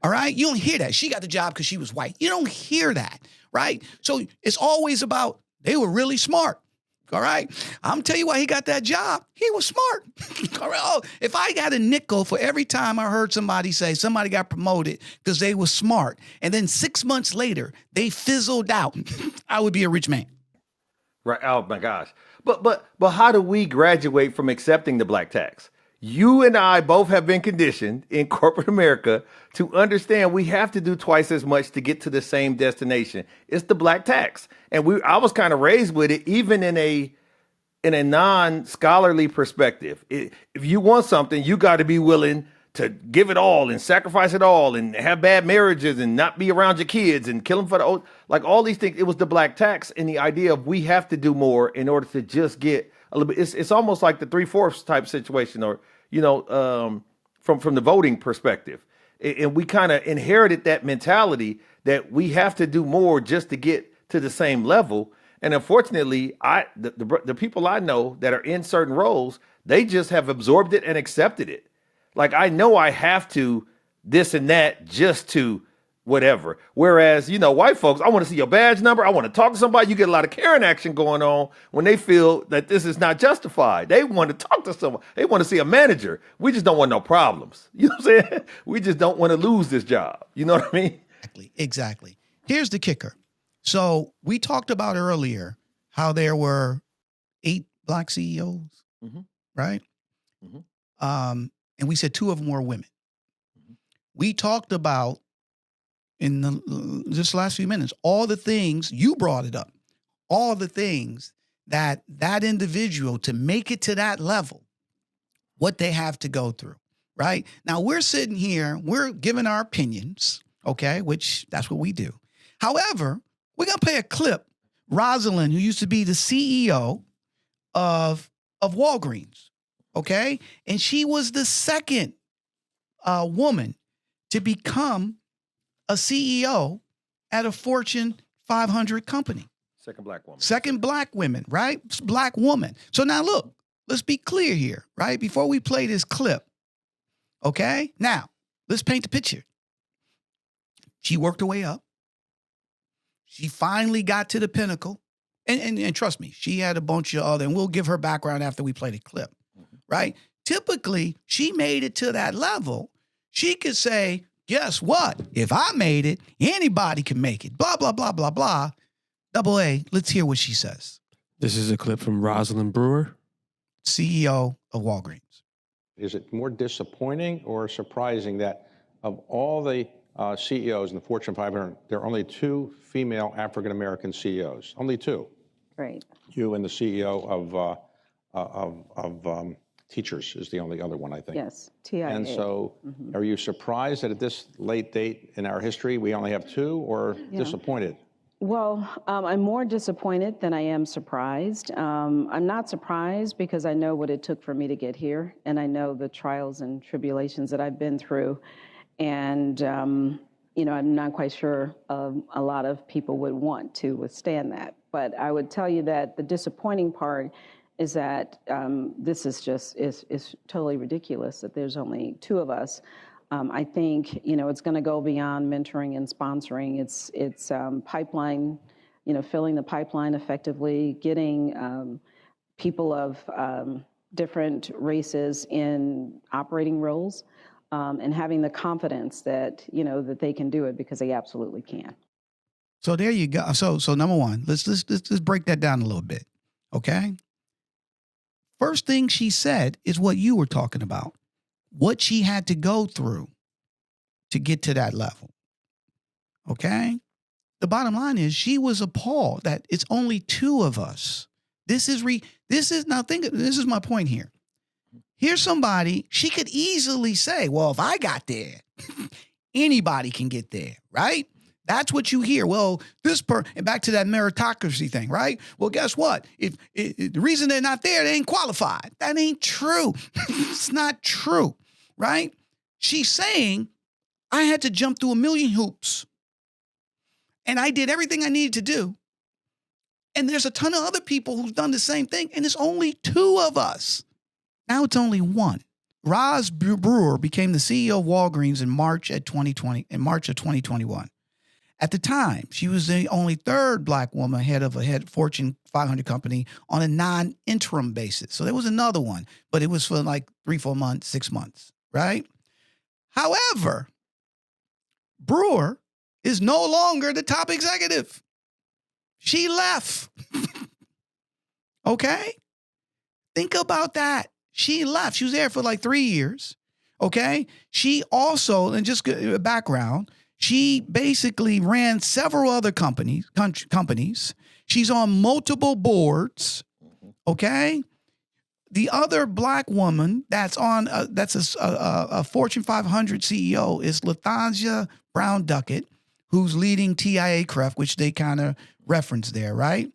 All right? You don't hear that. She got the job because she was white. You don't hear that, right? So it's always about, they were really smart. All right. I'm tell you why he got that job. He was smart. All right. Oh, if I got a nickel for every time I heard somebody say somebody got promoted because they were smart, and then 6 months later they fizzled out, I would be a rich man. Right. Oh my gosh. But how do we graduate from accepting the black tax? You and I both have been conditioned in corporate America to understand we have to do twice as much to get to the same destination. It's the black tax. And I was kind of raised with it, even in a non-scholarly perspective. If you want something, you got to be willing to give it all and sacrifice it all and have bad marriages and not be around your kids and kill them for the old, like all these things. It was the black tax and the idea of we have to do more in order to just get a little bit. It's almost like the 3/4 type situation, or from the voting perspective. And we kind of inherited that mentality that we have to do more just to get to the same level. And unfortunately, the people I know that are in certain roles, they just have absorbed it and accepted it. Like, I know I have to this and that just to whatever. Whereas, white folks, I want to see your badge number. I want to talk to somebody. You get a lot of Karen action going on when they feel that this is not justified. They want to talk to someone. They want to see a manager. We just don't want no problems. You know what I'm saying? We just don't want to lose this job. You know what I mean? Exactly. Here's the kicker. So we talked about earlier how there were 8 black CEOs, right? And we said 2 of them were women. We talked about in just last few minutes, all the things, you brought it up, all the things that individual, to make it to that level, what they have to go through, right? Now we're sitting here, we're giving our opinions, okay, which that's what we do. However, we're going to play a clip. Rosalind, who used to be the CEO of Walgreens, okay? And she was the second woman to become a CEO at a Fortune 500 company. Second black woman. Second black woman, right? Black woman. So now look, let's be clear here, right? Before we play this clip, okay? Now, let's paint the picture. She worked her way up. She finally got to the pinnacle. And trust me, she had a bunch of other, and we'll give her background after we play the clip, right? Typically, she made it to that level. She could say, guess what? If I made it, anybody can make it. Blah, blah, blah, blah, blah. Double A, let's hear what she says. This is a clip from Rosalind Brewer, CEO of Walgreens. Is it more disappointing or surprising that of all the CEOs in the Fortune 500, there are only 2 female African-American CEOs? Only 2. Great. You and the CEO of Teachers is the only other one, I think. Yes, TIA. And so are you surprised that at this late date in our history, we only have 2, or disappointed? Well, I'm more disappointed than I am surprised. I'm not surprised because I know what it took for me to get here, and I know the trials and tribulations that I've been through. And, I'm not quite sure a lot of people would want to withstand that. But I would tell you that the disappointing part is that this is just is totally ridiculous that there's only 2 of us. I think it's going to go beyond mentoring and sponsoring. It's pipeline, filling the pipeline effectively, getting people of different races in operating roles, and having the confidence that that they can do it because they absolutely can. So there you go. So number one, let's break that down a little bit, okay? First thing she said is what you were talking about, what she had to go through to get to that level, okay? The bottom line is she was appalled that it's only 2 of us. This is my point here. Here's somebody, she could easily say, well, if I got there, anybody can get there, right? That's what you hear. Well, and back to that meritocracy thing, right? Well, guess what? If the reason they're not there, they ain't qualified. That ain't true. It's not true, right? She's saying, I had to jump through a million hoops, and I did everything I needed to do. And there's a ton of other people who've done the same thing, and it's only 2 of us. Now it's only 1. Roz Brewer became the CEO of Walgreens in March of 2021. At the time, she was the only 3rd Black woman head of a Fortune 500 company on a non-interim basis. So there was another one, but it was for like 3-4 months, 6 months, right? However, Brewer is no longer the top executive. She left. Okay? Think about that. She left. She was there for like 3 years. Okay? She also, and just background, she basically ran several other companies. She's on multiple boards. Okay? The other Black woman that's on that's a Fortune 500 CEO is LaTanya Brown Duckett, who's leading TIA-CREF, which they kind of reference there, right?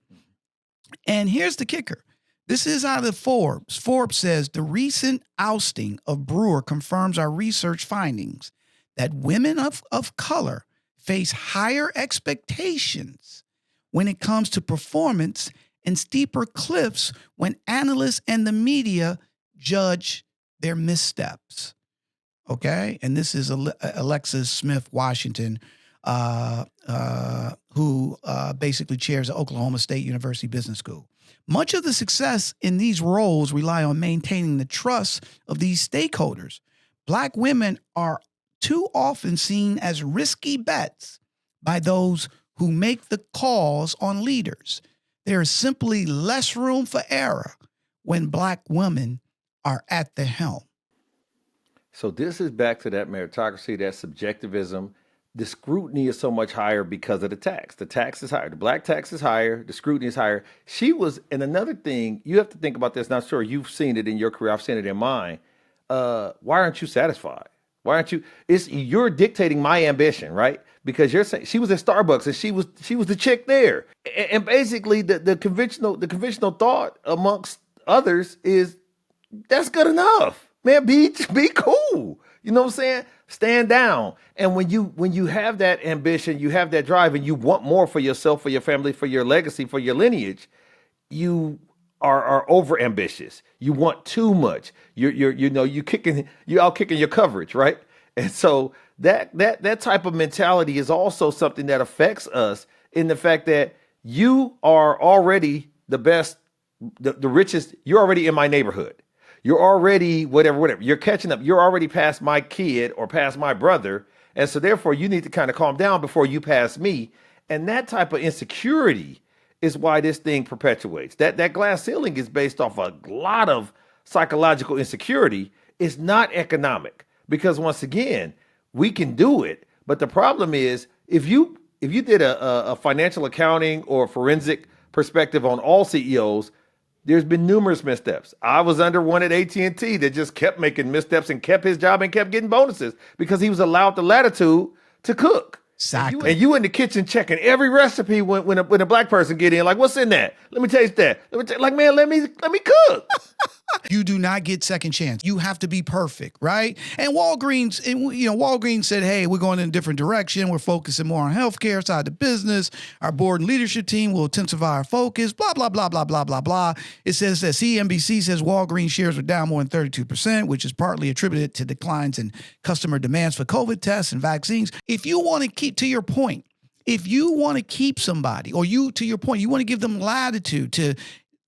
And here's the kicker. This is out of Forbes. Forbes says the recent ousting of Brewer confirms our research findings that women of color face higher expectations when it comes to performance and steeper cliffs when analysts and the media judge their missteps. Okay? And this is Alexis Smith Washington, who basically chairs the Oklahoma State University Business School. Much of the success in these roles rely on maintaining the trust of these stakeholders. Black women are too often seen as risky bets by those who make the calls on leaders. There is simply less room for error when Black women are at the helm. So this is back to that meritocracy, that subjectivism. The scrutiny is so much higher because of the tax. The tax is higher. The Black tax is higher. The scrutiny is higher. And another thing, you have to think about this. Not sure you've seen it in your career. I've seen it in mine. Why aren't you satisfied? Why aren't you? You're dictating my ambition, right? Because you're saying she was at Starbucks and she was the chick there. And basically the conventional thought amongst others is that's good enough. Man, be cool. You know what I'm saying? Stand down. And when you have that ambition, you have that drive, and you want more for yourself, for your family, for your legacy, for your lineage, you are over ambitious. You want too much. You're out kicking your coverage, right? And so that type of mentality is also something that affects us in the fact that you are already the best, the richest. You're already in my neighborhood. You're already whatever. You're catching up. You're already past my kid or past my brother. And so therefore you need to kind of calm down before you pass me. And that type of insecurity is why this thing perpetuates. That glass ceiling is based off a lot of psychological insecurity. It's not economic, because once again, we can do it. But the problem is, if you did a financial accounting or forensic perspective on all CEOs, there's been numerous missteps. I was under one at AT&T that just kept making missteps and kept his job and kept getting bonuses because he was allowed the latitude to cook. Exactly. And you in the kitchen checking every recipe when a black person get in, like, what's in that? Let me taste that. Like, man, let me cook. You do not get second chance. You have to be perfect, right? And Walgreens said, hey, we're going in a different direction. We're focusing more on healthcare side of the business. Our board and leadership team will intensify our focus, blah, blah, blah, blah, blah, blah, blah. It says that CNBC says Walgreens shares are down more than 32%, which is partly attributed to declines in customer demands for COVID tests and vaccines. If you want to keep, to your point, if you want to keep somebody, or you, to your point, you want to give them latitude to,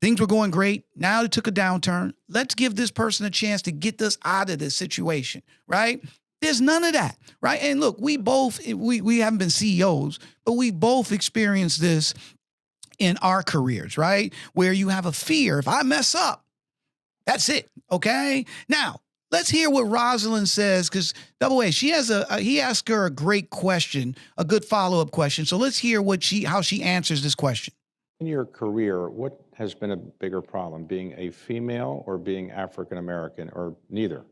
things were going great. Now it took a downturn. Let's give this person a chance to get us out of this situation, right? There's none of that, right? And look, we haven't been CEOs, but we both experienced this in our careers, right? Where you have a fear. If I mess up, that's it, okay? Now, let's hear what Rosalind says, because Double A, he asked her a great question, a good follow-up question. So let's hear how she answers this question. In your career, what has been a bigger problem, being a female or being African American, or neither?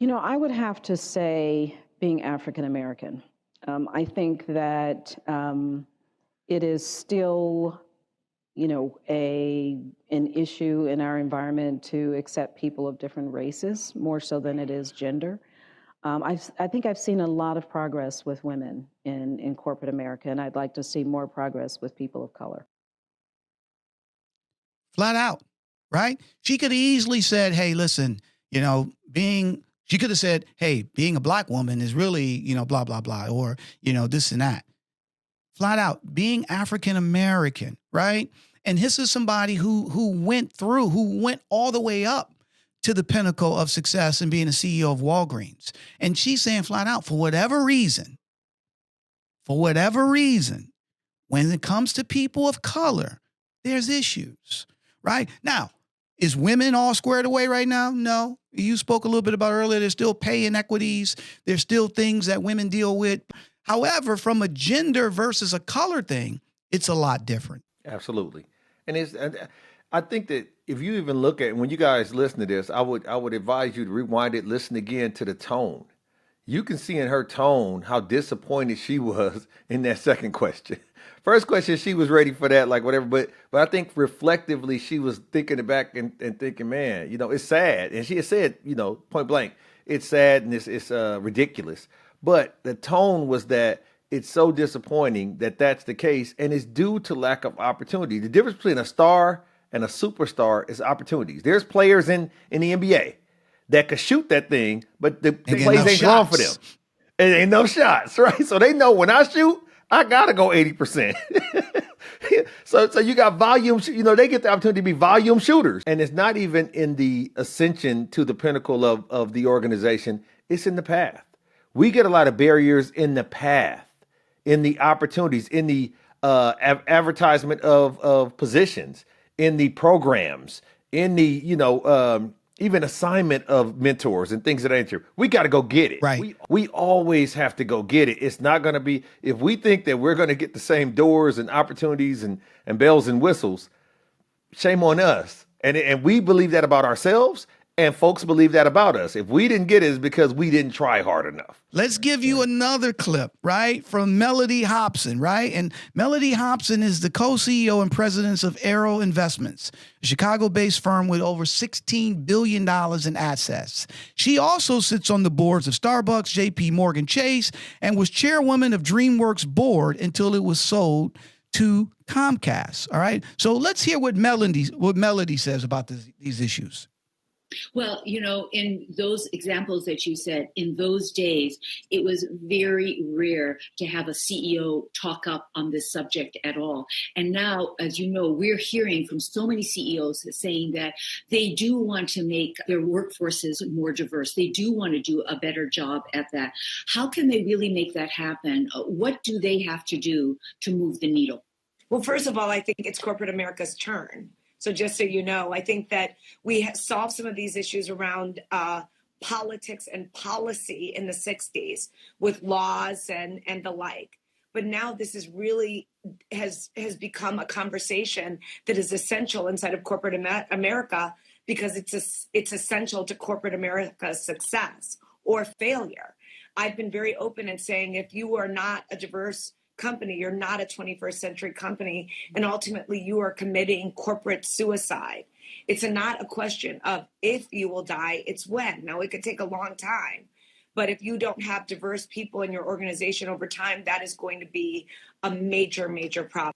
I would have to say being African American. I think that it is still, an issue in our environment to accept people of different races, more so than it is gender. I think I've seen a lot of progress with women in corporate America, and I'd like to see more progress with people of color. Flat out, right? She could have easily said, hey, listen, she could have said, hey, being a black woman is really, blah, blah, blah, or, this and that. Flat out, being African American, right? And this is somebody who went all the way up to the pinnacle of success and being a CEO of Walgreens. And she's saying flat out, for whatever reason, when it comes to people of color, there's issues, right? Now, is women all squared away right now? No. You spoke a little bit about earlier, there's still pay inequities. There's still things that women deal with. However, from a gender versus a color thing, it's a lot different. Absolutely. And I think that if you even look at, when you guys listen to this, I would advise you to rewind it, listen again to the tone. You can see in her tone how disappointed she was in that second question. First question, she was ready for that, like whatever. But I think reflectively, she was thinking it back and thinking, man, it's sad. And she had said, point blank, it's sad and it's ridiculous. But the tone was that it's so disappointing that that's the case, and it's due to lack of opportunity. The difference between a star and a superstar is opportunities. There's players in the NBA that could shoot that thing, but the plays ain't drawn for them. It ain't no shots, right? So they know when I shoot, I gotta go 80%. So you got volume, they get the opportunity to be volume shooters. And it's not even in the ascension to the pinnacle of the organization, it's in the path. We get a lot of barriers in the path, in the opportunities, in the advertisement of positions, in the programs, in the, even assignment of mentors and things of that nature. We got to go get it. Right. We always have to go get it. It's not going to be, if we think that we're going to get the same doors and opportunities and bells and whistles, shame on us. And we believe that about ourselves, and folks believe that about us. If we didn't get it, it's because we didn't try hard enough. Let's give you another clip, right, from Melody Hobson, right? And Melody Hobson is the co-CEO and president of Arrow Investments, a Chicago-based firm with over $16 billion in assets. She also sits on the boards of Starbucks, JP Morgan Chase, and was chairwoman of DreamWorks board until it was sold to Comcast, all right? So let's hear what Melody says about these issues. Well, in those examples that you said, in those days, it was very rare to have a CEO talk up on this subject at all. And now, as you know, we're hearing from so many CEOs saying that they do want to make their workforces more diverse. They do want to do a better job at that. How can they really make that happen? What do they have to do to move the needle? Well, first of all, I think it's corporate America's turn. So just so you know, I think that we solved some of these issues around politics and policy in the 60s with laws and the like. But now this is really has become a conversation that is essential inside of corporate America, because it's essential to corporate America's success or failure. I've been very open in saying, if you are not a diverse company, you're not a 21st century company, and ultimately you are committing corporate suicide. It's not a question of if you will die, it's when. Now, it could take a long time, but if you don't have diverse people in your organization over time, that is going to be a major, major problem.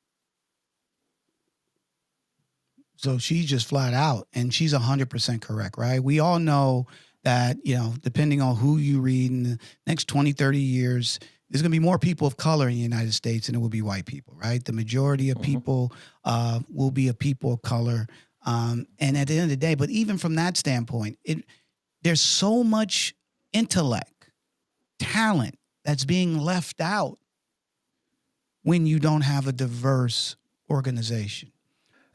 So she's just flat out, and she's 100% correct, right? We all know that, depending on who you read in the next 20, 30 years, there's going to be more people of color in the United States than it will be white people, right? The majority of people will be a people of color. And at the end of the day, but even from that standpoint, there's so much intellect, talent that's being left out when you don't have a diverse organization.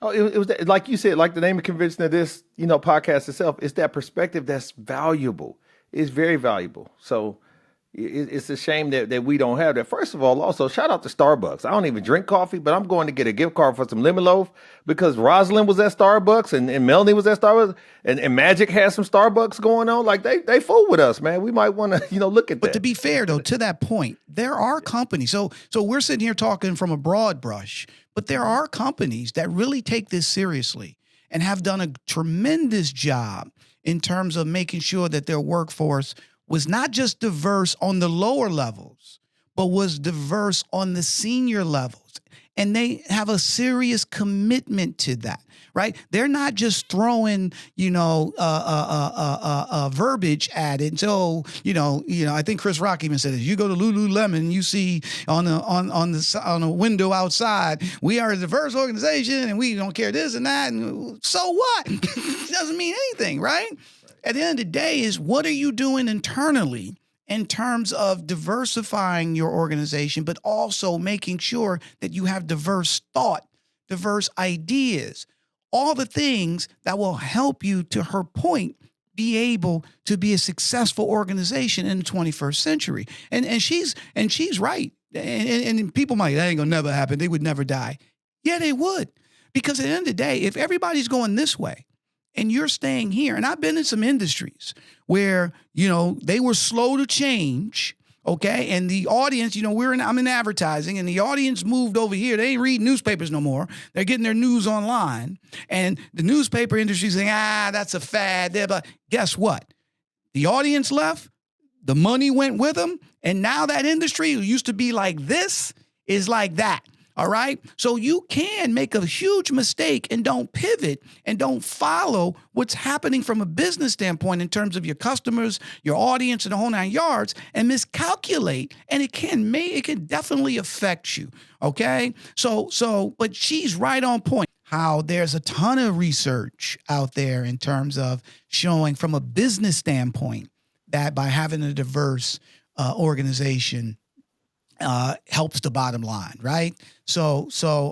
Oh, it was like you said, like the name of convention of this, podcast itself, it's that perspective that's valuable. It's very valuable. So it's a shame that we don't have that. First of all, also, shout out to Starbucks. I don't even drink coffee, but I'm going to get a gift card for some lemon loaf because Rosalind was at Starbucks and Melanie was at Starbucks and Magic has some Starbucks going on. Like they fool with us, man. We might want to, look at that. But to be fair, though, to that point, there are companies. So we're sitting here talking from a broad brush, but there are companies that really take this seriously and have done a tremendous job in terms of making sure that their workforce was not just diverse on the lower levels, but was diverse on the senior levels. And they have a serious commitment to that, right? They're not just throwing, verbiage at it. So, I think Chris Rock even said this. You go to Lululemon, you see on a window outside, we are a diverse organization and we don't care this and that. And so what? It doesn't mean anything, right? At the end of the day is, what are you doing internally in terms of diversifying your organization, but also making sure that you have diverse thought, diverse ideas, all the things that will help you, to her point, be able to be a successful organization in the 21st century. And she's right. And people might, that ain't gonna never happen. They would never die. Yeah, they would. Because at the end of the day, if everybody's going this way, and you're staying here, and I've been in some industries where, they were slow to change, okay? And the audience, I'm in advertising, and the audience moved over here. They ain't reading newspapers no more. They're getting their news online. And the newspaper industry is saying, that's a fad. But guess what? The audience left, the money went with them, and now that industry who used to be like this is like that. All right. So you can make a huge mistake and don't pivot and don't follow what's happening from a business standpoint in terms of your customers, your audience, and the whole 9 yards, and miscalculate. And it can definitely affect you. OK, but she's right on point. How there's a ton of research out there in terms of showing from a business standpoint that by having a diverse organization, helps the bottom line, right? So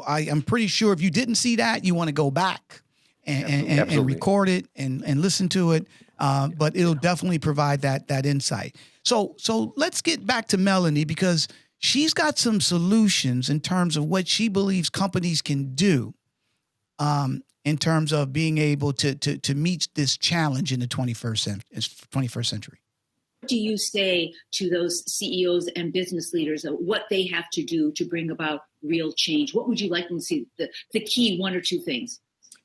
I am pretty sure if you didn't see that, you want to go back and record it and listen to it. But it'll definitely provide that insight. So let's get back to Melanie, because she's got some solutions in terms of what she believes companies can do in terms of being able to meet this challenge in the 21st century. What do you say to those CEOs and business leaders of what they have to do to bring about real change? What would you like them to see? The key one or two things?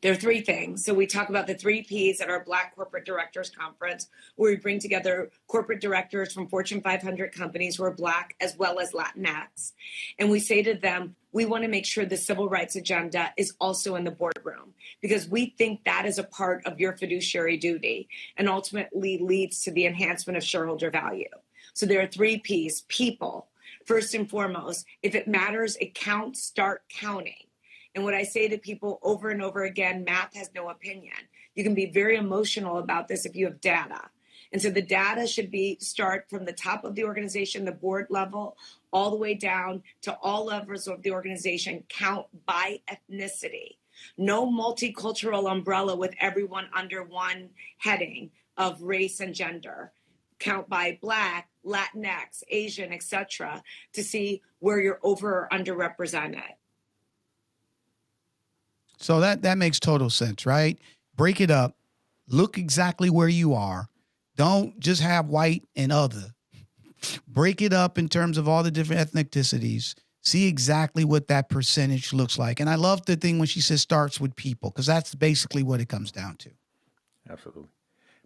There are three things. So we talk about the three Ps at our Black Corporate Directors Conference, where we bring together corporate directors from Fortune 500 companies who are Black as well as Latinx. And we say to them, we want to make sure the civil rights agenda is also in the boardroom, because we think that is a part of your fiduciary duty and ultimately leads to the enhancement of shareholder value. So there are three Ps. People, first and foremost, if it matters, it counts, start counting. And what I say to people over and over again, math has no opinion. You can be very emotional about this if you have data. And so the data should start from the top of the organization, the board level, all the way down to all levels of the organization, count by ethnicity. No multicultural umbrella with everyone under one heading of race and gender. Count by Black, Latinx, Asian, etc., to see where you're over or underrepresented. So that makes total sense, right? Break it up. Look exactly where you are. Don't just have white and other. Break it up in terms of all the different ethnicities. See exactly what that percentage looks like. And I love the thing when she says starts with people, because that's basically what it comes down to. Absolutely.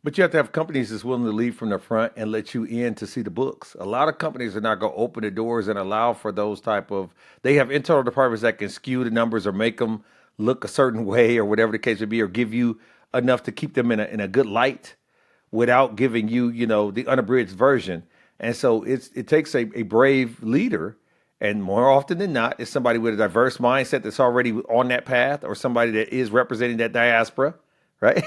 But you have to have companies that's willing to lead from the front and let you in to see the books. A lot of companies are not going to open the doors and allow for those type of, they have internal departments that can skew the numbers or make them look a certain way or whatever the case would be, or give you enough to keep them in a good light without giving you, the unabridged version. And so it takes a brave leader. And more often than not, it's somebody with a diverse mindset that's already on that path, or somebody that is representing that diaspora, right?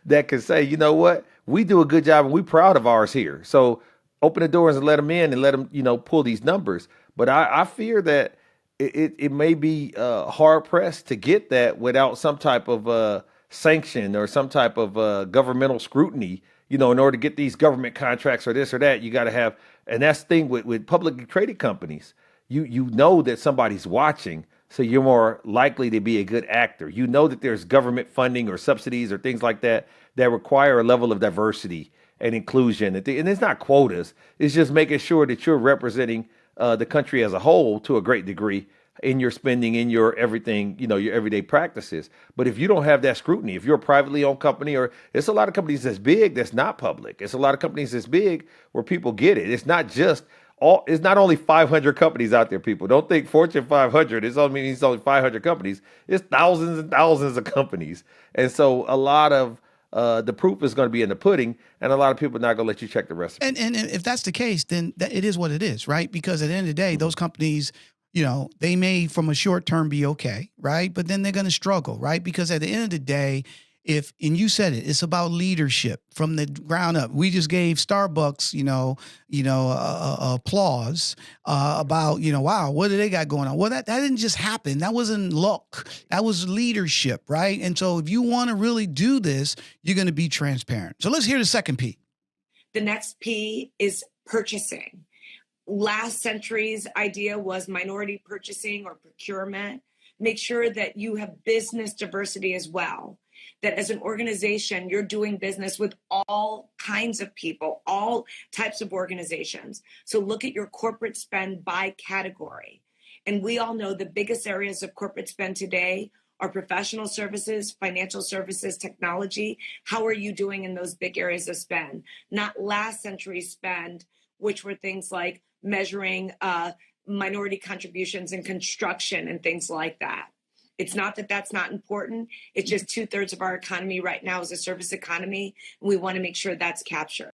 That can say, you know what, we do a good job and we're proud of ours here. So open the doors and let them in and let them, pull these numbers. But I fear that it may be hard pressed to get that without some type of sanction or some type of governmental scrutiny. In order to get these government contracts or this or that, you got to have, and that's the thing with publicly traded companies. You know that somebody's watching, so you're more likely to be a good actor. You know that there's government funding or subsidies or things like that that require a level of diversity and inclusion. And it's not quotas. It's just making sure that you're representing the country as a whole to a great degree in your spending, in your everything, your everyday practices. But if you don't have that scrutiny, if you're a privately owned company, or it's a lot of companies that's big that's not public. It's a lot of companies that's big where people get it. It's not only 500 companies out there, people. Don't think Fortune 500. It's only 500 companies. It's thousands and thousands of companies. And so a lot of the proof is going to be in the pudding, and a lot of people are not going to let you check the recipe. And if that's the case, then it is what it is, right? Because at the end of the day, those companies, they may from a short term be okay, right? But then they're going to struggle, right? Because at the end of the day, and you said it's about leadership from the ground up. We just gave Starbucks, applause about, wow, what do they got going on? Well, that didn't just happen. That wasn't luck. That was leadership, right? And so if you want to really do this, you're going to be transparent. So let's hear the second P. The next P is purchasing. Last century's idea was minority purchasing or procurement. Make sure that you have business diversity as well. That as an organization, you're doing business with all kinds of people, all types of organizations. So look at your corporate spend by category. And we all know the biggest areas of corporate spend today are professional services, financial services, technology. How are you doing in those big areas of spend? Not last century's spend, which were things like measuring minority contributions in construction and things like that. It's not that that's not important. It's just 2/3 of our economy right now is a service economy. And we want to make sure that's captured.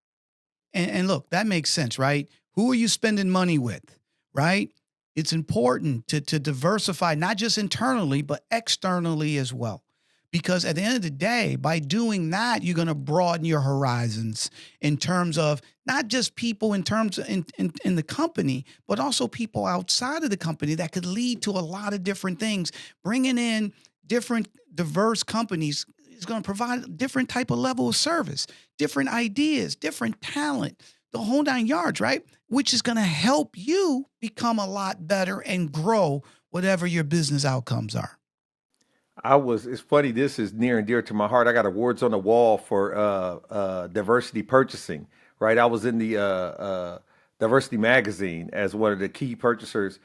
And look, that makes sense, right? Who are you spending money with, right? It's important to diversify, not just internally, but externally as well. Because at the end of the day, by doing that, you're going to broaden your horizons in terms of not just people in the company, but also people outside of the company that could lead to a lot of different things. Bringing in different diverse companies is going to provide a different type of level of service, different ideas, different talent, the whole nine yards, right? Which is going to help you become a lot better and grow whatever your business outcomes are. It's funny, this is near and dear to my heart. I got awards on the wall for diversity purchasing, right? I was in the Diversity Magazine as one of the key purchasers,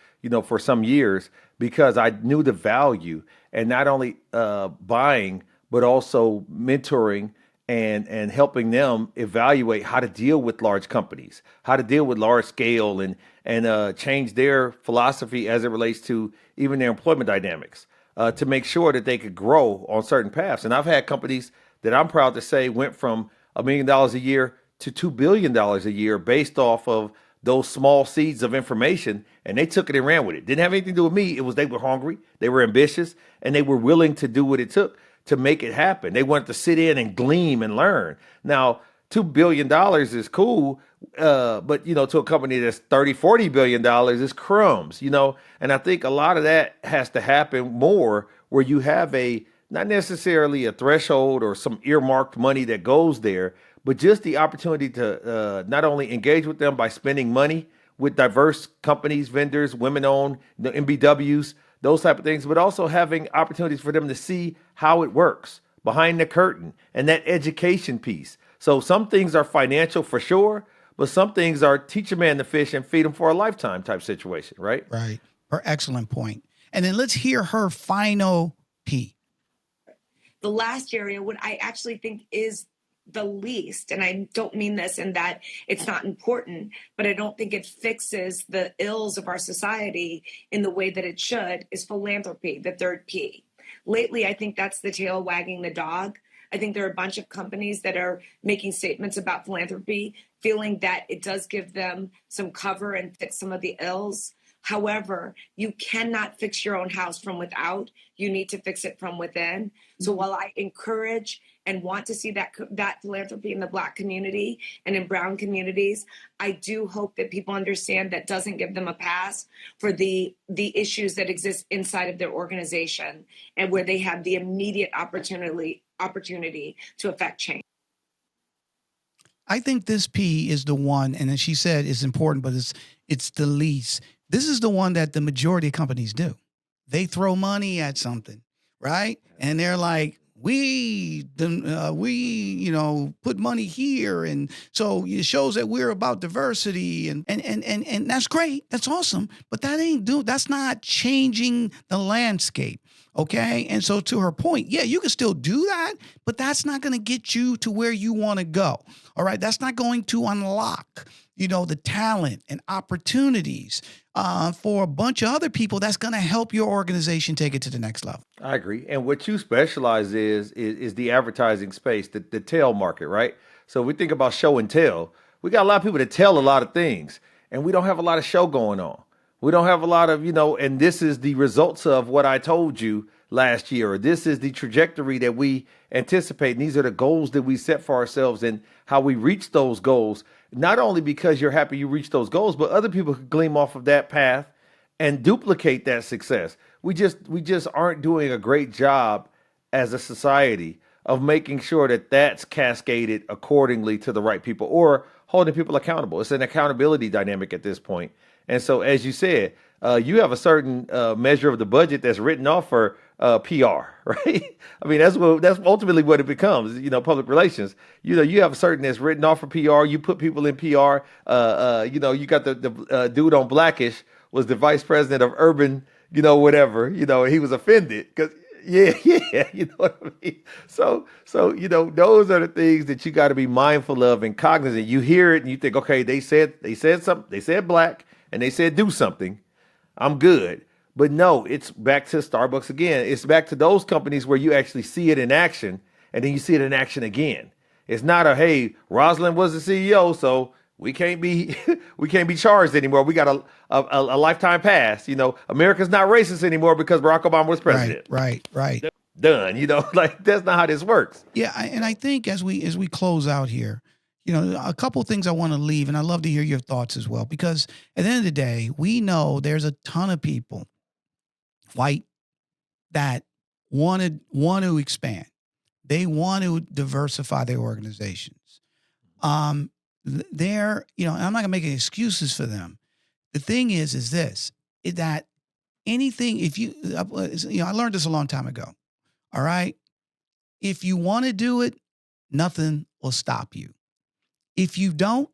for some years because I knew the value and not only buying, but also mentoring and helping them evaluate how to deal with large companies, how to deal with large scale and change their philosophy as it relates to even their employment dynamics to make sure that they could grow on certain paths. And I've had companies that I'm proud to say went from $1 million a year to $2 billion a year based off of those small seeds of information, and they took it and ran with it. Didn't have anything to do with me. It was they were hungry, they were ambitious, and they were willing to do what it took to make it happen. They wanted to sit in and gleam and learn. Now, $2 billion is cool, but to a company that's 30, $40 billion is crumbs, and I think a lot of that has to happen more where you have not necessarily a threshold or some earmarked money that goes there, but just the opportunity to not only engage with them by spending money with diverse companies, vendors, women-owned, MBWs, those type of things, but also having opportunities for them to see how it works behind the curtain and that education piece. So some things are financial for sure, but some things are teach a man to fish and feed him for a lifetime type situation, right? Right. Her excellent point. And then let's hear her final P. The last area, what I actually think is the least, and I don't mean this in that it's not important, but I don't think it fixes the ills of our society in the way that it should, is philanthropy, the third P. Lately, I think that's the tail wagging the dog. I think there are a bunch of companies that are making statements about philanthropy, feeling that it does give them some cover and fix some of the ills. However, you cannot fix your own house from without. You need to fix it from within. So while I encourage and want to see that philanthropy in the Black community and in brown communities, I do hope that people understand that doesn't give them a pass for the issues that exist inside of their organization and where they have the immediate opportunity to affect change. I think this P is the one, and as she said, it's important, but it's the least. This is the one that the majority of companies do. They throw money at something, right? And they're like, we put money here, and so it shows that we're about diversity, and that's great, that's awesome, but that's not changing the landscape, okay? And so to her point, yeah, you can still do that, but that's not going to get you to where you want to go. All right, that's not going to unlock the talent and opportunities for a bunch of other people that's going to help your organization take it to the next level. I agree. And what you specialize is the advertising space, the tell market, right? So we think about show and tell. We got a lot of people that tell a lot of things, and we don't have a lot of show going on. We don't have a lot of, and this is the results of what I told you last year, or this is the trajectory that we anticipate. And these are the goals that we set for ourselves and how we reach those goals. Not only because you're happy you reach those goals, but other people can glean off of that path and duplicate that success. We just aren't doing a great job as a society of making sure that that's cascaded accordingly to the right people or holding people accountable. It's an accountability dynamic at this point. And so, as you said, you have a certain measure of the budget that's written off for PR, right? I mean, that's ultimately what it becomes, public relations. You have a certain that's written off for PR. You put people in PR. You got the dude on Blackish was the vice president of urban, whatever, he was offended because, yeah, you know what I mean? So, those are the things that you got to be mindful of and cognizant. You hear it and you think, okay, they said something, they said black and they said do something. I'm good. But no, it's back to Starbucks again. It's back to those companies where you actually see it in action and then you see it in action again. It's not hey, Rosalind was the CEO, so we can't be charged anymore. We got a lifetime pass. America's not racist anymore because Barack Obama was president. Right. Done. That's not how this works. Yeah, and I think as we close out here, a couple of things I want to leave, and I'd love to hear your thoughts as well, because at the end of the day, we know there's a ton of people, white, that want to expand. They want to diversify their organizations. They're, I'm not gonna make any excuses for them. The thing is that anything, if you, I learned this a long time ago. All right. If you want to do it, nothing will stop you. If you don't,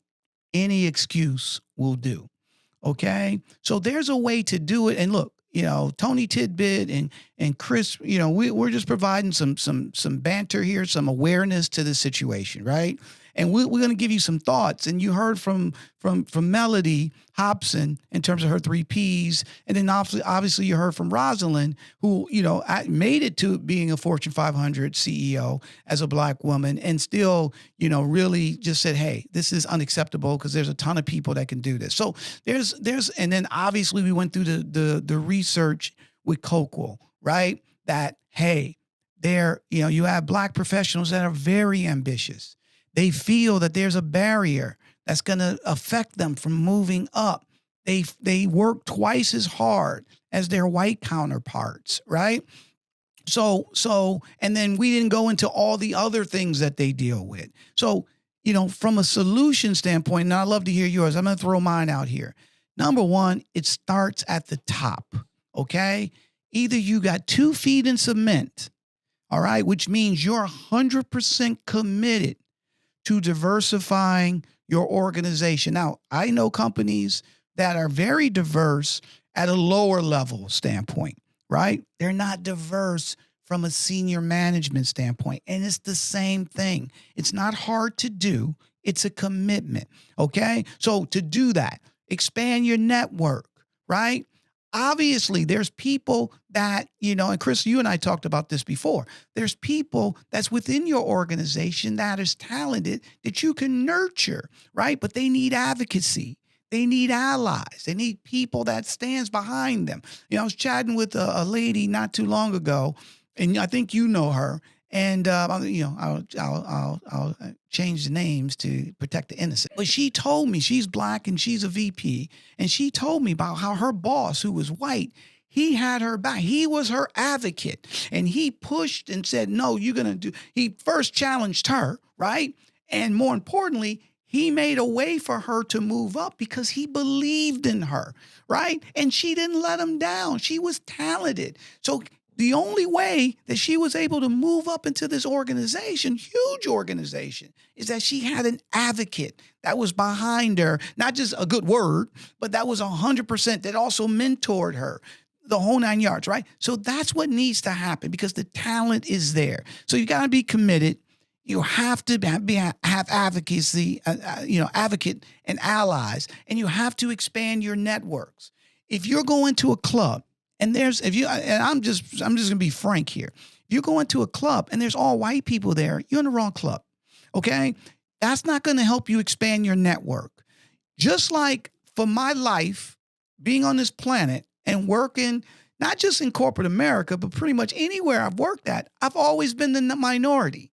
any excuse will do. Okay. So there's a way to do it. And look, Tony Tidbit and Chris, we're just providing some banter here, some awareness to the situation, right? And we're going to give you some thoughts. And you heard from Melody Hobson in terms of her 3 Ps, and then obviously you heard from Rosalind, who made it to being a Fortune 500 CEO as a Black woman, and still really just said, hey, this is unacceptable because there's a ton of people that can do this. So there's and then obviously we went through the research with Coqual, right? That hey, you have Black professionals that are very ambitious. They feel that there's a barrier that's going to affect them from moving up. They work twice as hard as their white counterparts, right? So, and then we didn't go into all the other things that they deal with. So, from a solution standpoint, and I'd love to hear yours. I'm going to throw mine out here. Number one, it starts at the top, okay? Either you got 2 feet in cement, all right, which means you're 100% committed to diversifying your organization. Now, I know companies that are very diverse at a lower level standpoint, right? They're not diverse from a senior management standpoint. And it's the same thing. It's not hard to do. It's a commitment, okay? So to do that, expand your network, right? Obviously, there's people that, and Chris, you and I talked about this before. There's people that's within your organization that is talented that you can nurture, right? But they need advocacy. They need allies. They need people that stands behind them. I was chatting with a lady not too long ago, and I think you know her. And I'll change the names to protect the innocent. But she told me she's Black and she's a VP, and she told me about how her boss, who was white, he had her back. He was her advocate, and he pushed and said, "No, you're gonna do." He first challenged her, right? And more importantly, he made a way for her to move up because he believed in her, right? And she didn't let him down. She was talented, so. The only way that she was able to move up into this organization, huge organization, is that she had an advocate that was behind her, not just a good word, but that was 100% that also mentored her, the whole 9 yards, right? So that's what needs to happen because the talent is there. So you got to be committed. You have to have advocacy, advocate and allies, and you have to expand your networks. If you're going to a club, and I'm just going to be frank here. If you go into a club and there's all white people there, you're in the wrong club. Okay? That's not going to help you expand your network. Just like for my life, being on this planet and working, not just in corporate America, but pretty much anywhere I've worked at, I've always been the minority.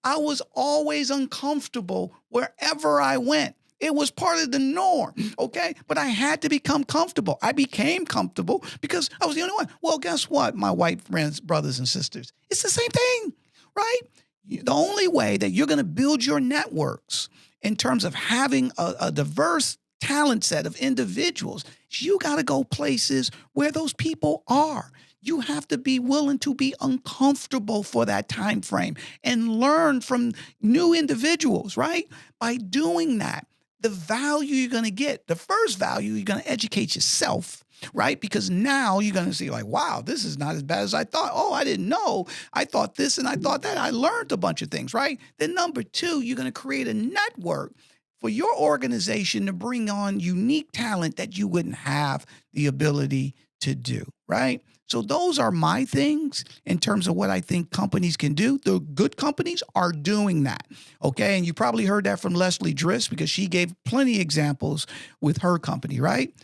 I was always uncomfortable wherever I went. It was part of the norm, okay? But I had to become comfortable. I became comfortable because I was the only one. Well, guess what, my white friends, brothers and sisters? It's the same thing, right? The only way that you're going to build your networks in terms of having a diverse talent set of individuals is you got to go places where those people are. You have to be willing to be uncomfortable for that time frame and learn from new individuals, right? By doing that, the value you're going to get, the first value, you're going to educate yourself, right? Because now you're going to see like, wow, this is not as bad as I thought. Oh, I didn't know. I thought this and I thought that. I learned a bunch of things, right? Then number 2, you're going to create a network for your organization to bring on unique talent that you wouldn't have the ability to do, right? So those are my things in terms of what I think companies can do. The good companies are doing that, okay? And you probably heard that from Leslie Driss because she gave plenty of examples with her company, right?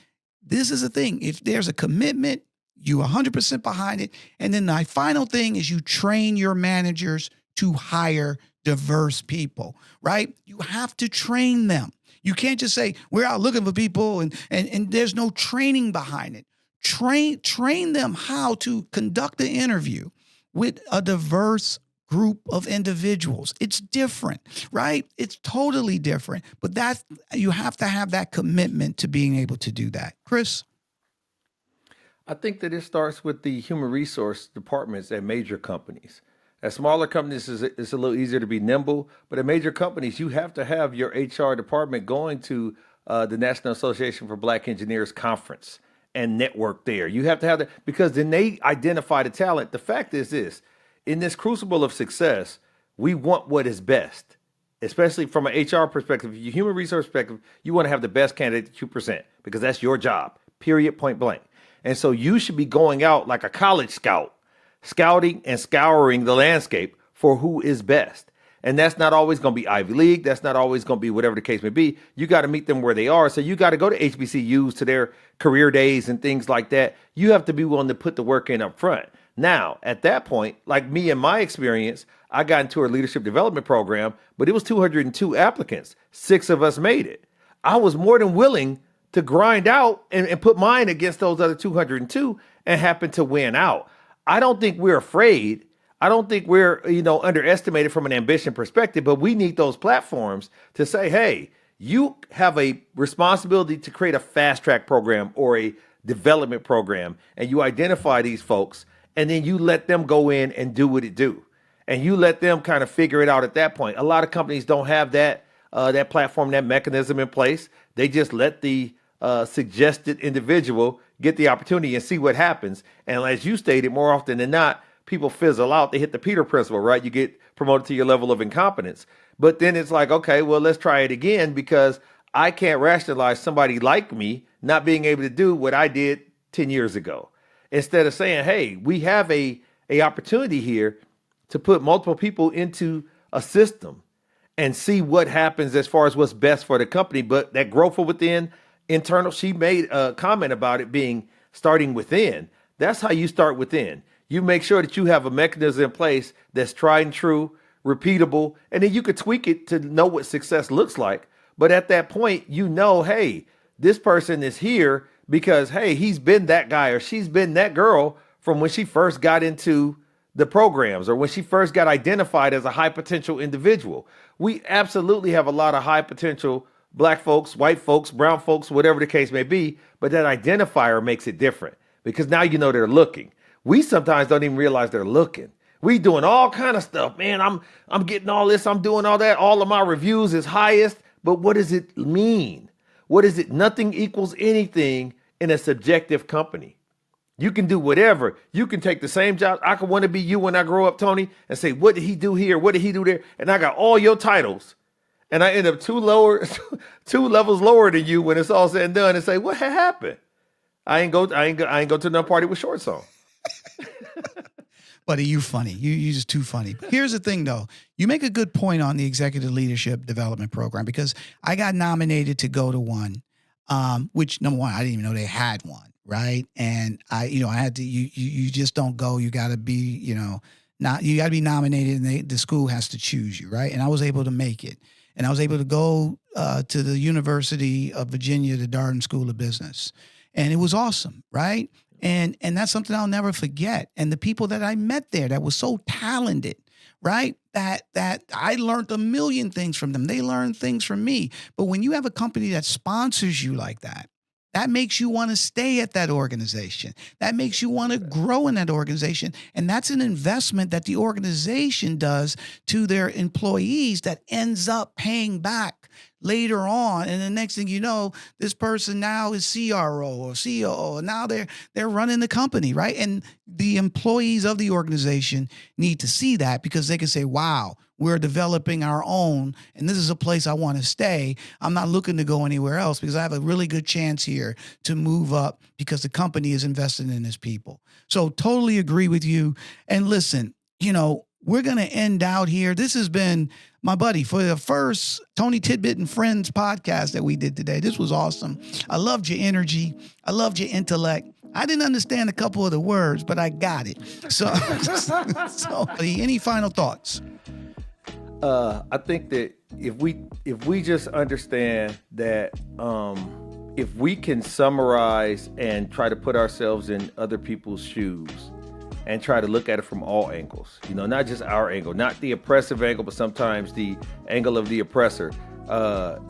This is the thing. If there's a commitment, you 100% behind it. And then the final thing is you train your managers to hire diverse people, right? You have to train them. You can't just say, we're out looking for people and there's no training behind it. Train them how to conduct an interview with a diverse group of individuals. It's different, right? It's totally different. But you have to have that commitment to being able to do that. Chris? I think that it starts with the human resource departments at major companies. At smaller companies, it's a little easier to be nimble, but at major companies, you have to have your HR department going to the National Association for Black Engineers conference and network there. You have to have that because then they identify the talent. The fact is this, in this crucible of success, we want what is best, especially from an HR perspective, your human resource perspective, you want to have the best candidate that you present because that's your job, period, point blank. And so you should be going out like a college scout, scouting and scouring the landscape for who is best. And that's not always going to be Ivy League. That's not always going to be whatever the case may be. You got to meet them where they are. So you got to go to HBCUs to their career days and things like that. You have to be willing to put the work in up front. Now, at that point, like me and my experience, I got into a leadership development program, but it was 202 applicants. 6 of us made it. I was more than willing to grind out and put mine against those other 202 and happen to win out. I don't think we're afraid. I don't think we're, underestimated from an ambition perspective, but we need those platforms to say, hey, you have a responsibility to create a fast track program or a development program, and you identify these folks, and then you let them go in and do what it do. And you let them kind of figure it out at that point. A lot of companies don't have that platform, that mechanism in place. They just let the suggested individual get the opportunity and see what happens. And as you stated, more often than not, people fizzle out. They hit the Peter principle, right? You get promoted to your level of incompetence. But then it's like, okay, well, let's try it again because I can't rationalize somebody like me not being able to do what I did 10 years ago. Instead of saying, hey, we have a opportunity here to put multiple people into a system and see what happens as far as what's best for the company. But that growth from within, internal, she made a comment about it being starting within. That's how you start within. You make sure that you have a mechanism in place that's tried and true, repeatable, and then you could tweak it to know what success looks like. But at that point, hey, this person is here because, hey, he's been that guy or she's been that girl from when she first got into the programs or when she first got identified as a high potential individual. We absolutely have a lot of high potential Black folks, white folks, brown folks, whatever the case may be, but that identifier makes it different because now they're looking. We sometimes don't even realize they're looking. We doing all kind of stuff, man. I'm getting all this, I'm doing all that. All of my reviews is highest, but what does it mean? What is it? Nothing equals anything in a subjective company. You can do whatever. You can take the same job. I could want to be you when I grow up, Tony, and say, what did he do here? What did he do there? And I got all your titles. And I end up two levels lower than you when it's all said and done and say, what had happened? I ain't go to no party with shorts on. Buddy, you funny. You just too funny. But here's the thing, though. You make a good point on the Executive Leadership Development Program because I got nominated to go to one, which, number one, I didn't even know they had one, right? And I had to. You just don't go. You got to be, you got to be nominated, and the school has to choose you, right? And I was able to make it, and I was able to go to the University of Virginia, the Darden School of Business, and it was awesome, right? And that's something I'll never forget. And the people that I met there that was so talented, right? That I learned a million things from them. They learned things from me. But when you have a company that sponsors you like that makes you want to stay at that organization. That makes you want to grow in that organization. And that's an investment that the organization does to their employees that ends up paying back later on. And the next thing you know, this person now is CRO or COO. And now they're running the company, right? And the employees of the organization need to see that because they can say, wow, we're developing our own, and this is a place I want to stay. I'm not looking to go anywhere else because I have a really good chance here to move up because the company is invested in its people. So totally agree with you. And listen, we're going to end out here. This has been my buddy for the first Tony Tidbit and Friends podcast that we did today. This was awesome. I loved your energy. I loved your intellect. I didn't understand a couple of the words, but I got it. So any final thoughts? I think that if we just understand that if we can summarize and try to put ourselves in other people's shoes and try to look at it from all angles, not just our angle, not the oppressive angle, but sometimes the angle of the oppressor,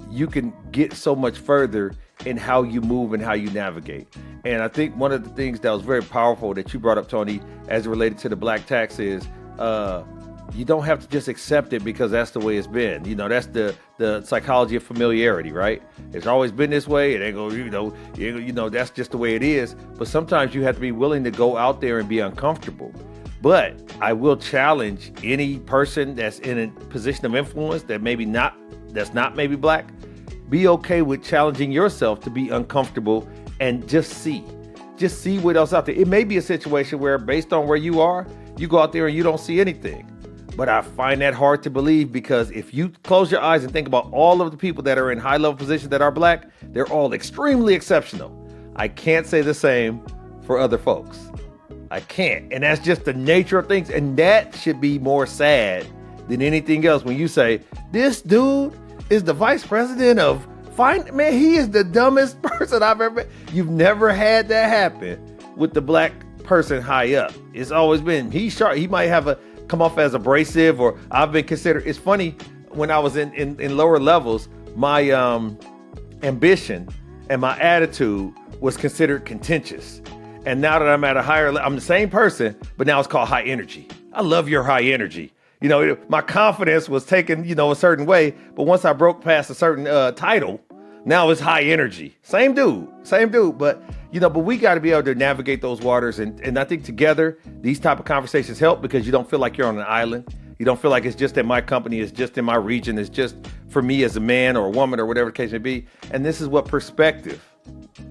you can get so much further in how you move and how you navigate. And I think one of the things that was very powerful that you brought up, Tony, as it related to the black tax is you don't have to just accept it because that's the way it's been. You know, that's the psychology of familiarity, right? It's always been this way. It ain't gonna, that's just the way it is. But sometimes you have to be willing to go out there and be uncomfortable. But I will challenge any person that's in a position of influence that's not maybe black. Be okay with challenging yourself to be uncomfortable and just see what else out there. It may be a situation where, based on where you are, you go out there and you don't see anything. But I find that hard to believe, because if you close your eyes and think about all of the people that are in high level positions that are black, they're all extremely exceptional. I can't say the same for other folks. I can't. And that's just the nature of things. And that should be more sad than anything else. When you say, this dude is the vice president of man, he is the dumbest person I've ever met. You've never had that happen with the black person high up. It's always been, he's sharp. He might have come off as abrasive, or I've been considered. It's funny, when I was in lower levels, my ambition and my attitude was considered contentious. And now that I'm at a higher level, I'm the same person, but now it's called high energy. I love your high energy. You know, my confidence was taken, a certain way, but once I broke past a certain title, now it's high energy. Same dude, but we got to be able to navigate those waters. And I think together, these type of conversations help, because you don't feel like you're on an island. You don't feel like it's just at my company, it's just in my region, it's just for me as a man or a woman or whatever the case may be. And this is what perspective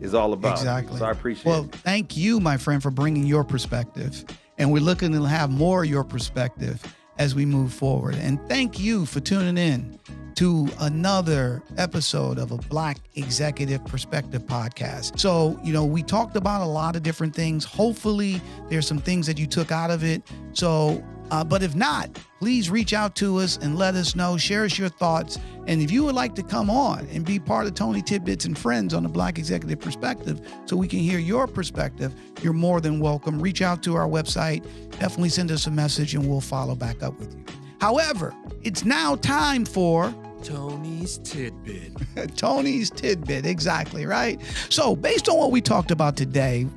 is all about. Exactly. So I appreciate it. Well, thank you, my friend, for bringing your perspective. And we're looking to have more of your perspective as we move forward. And thank you for tuning in to another episode of a Black Executive Perspective podcast. So, we talked about a lot of different things. Hopefully there's some things that you took out of it. So, but if not, please reach out to us and let us know, share us your thoughts. And if you would like to come on and be part of Tony Tidbits and Friends on the Black Executive Perspective, so we can hear your perspective, you're more than welcome. Reach out to our website, definitely send us a message, and we'll follow back up with you. However, it's now time for Tony's Tidbit. Tony's Tidbit, exactly, right? So based on what we talked about today,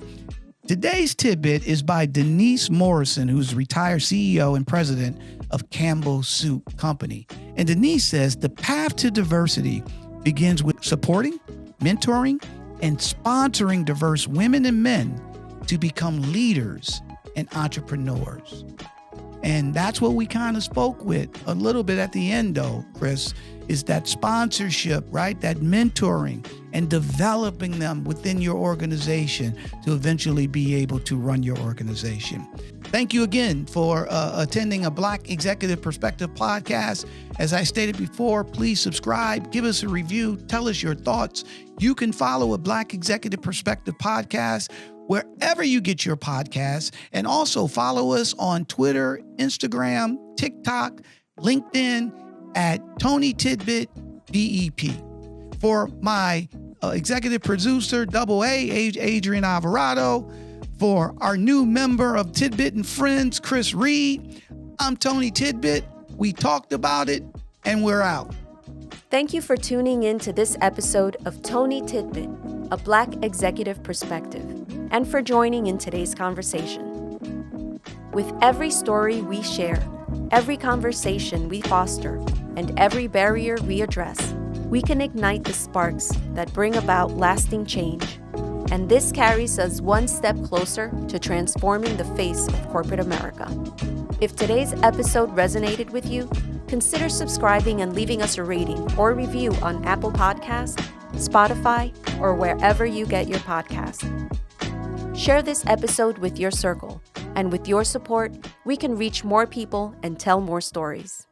today's tidbit is by Denise Morrison, who's retired CEO and president of Campbell Soup Company. And Denise says the path to diversity begins with supporting, mentoring, and sponsoring diverse women and men to become leaders and entrepreneurs. And that's what we kind of spoke with a little bit at the end, though, Chris, is that sponsorship, right? That mentoring and developing them within your organization to eventually be able to run your organization. Thank you again for attending a Black Executive Perspective podcast. As I stated before, please subscribe, give us a review, tell us your thoughts. You can follow a Black Executive Perspective podcast wherever you get your podcasts, and also follow us on Twitter, Instagram, TikTok, LinkedIn at TonyTidbit BEP. For my executive producer, Adrian Alvarado, for our new member of Tidbit and Friends, Chris Reed, I'm Tony Tidbit. We talked about it, and we're out. Thank you for tuning in to this episode of Tony Tidbit, a Black Executive Perspective, and for joining in today's conversation. With every story we share, every conversation we foster, and every barrier we address, we can ignite the sparks that bring about lasting change. And this carries us one step closer to transforming the face of corporate America. If today's episode resonated with you, consider subscribing and leaving us a rating or review on Apple Podcasts, Spotify, or wherever you get your podcasts. Share this episode with your circle, and with your support, we can reach more people and tell more stories.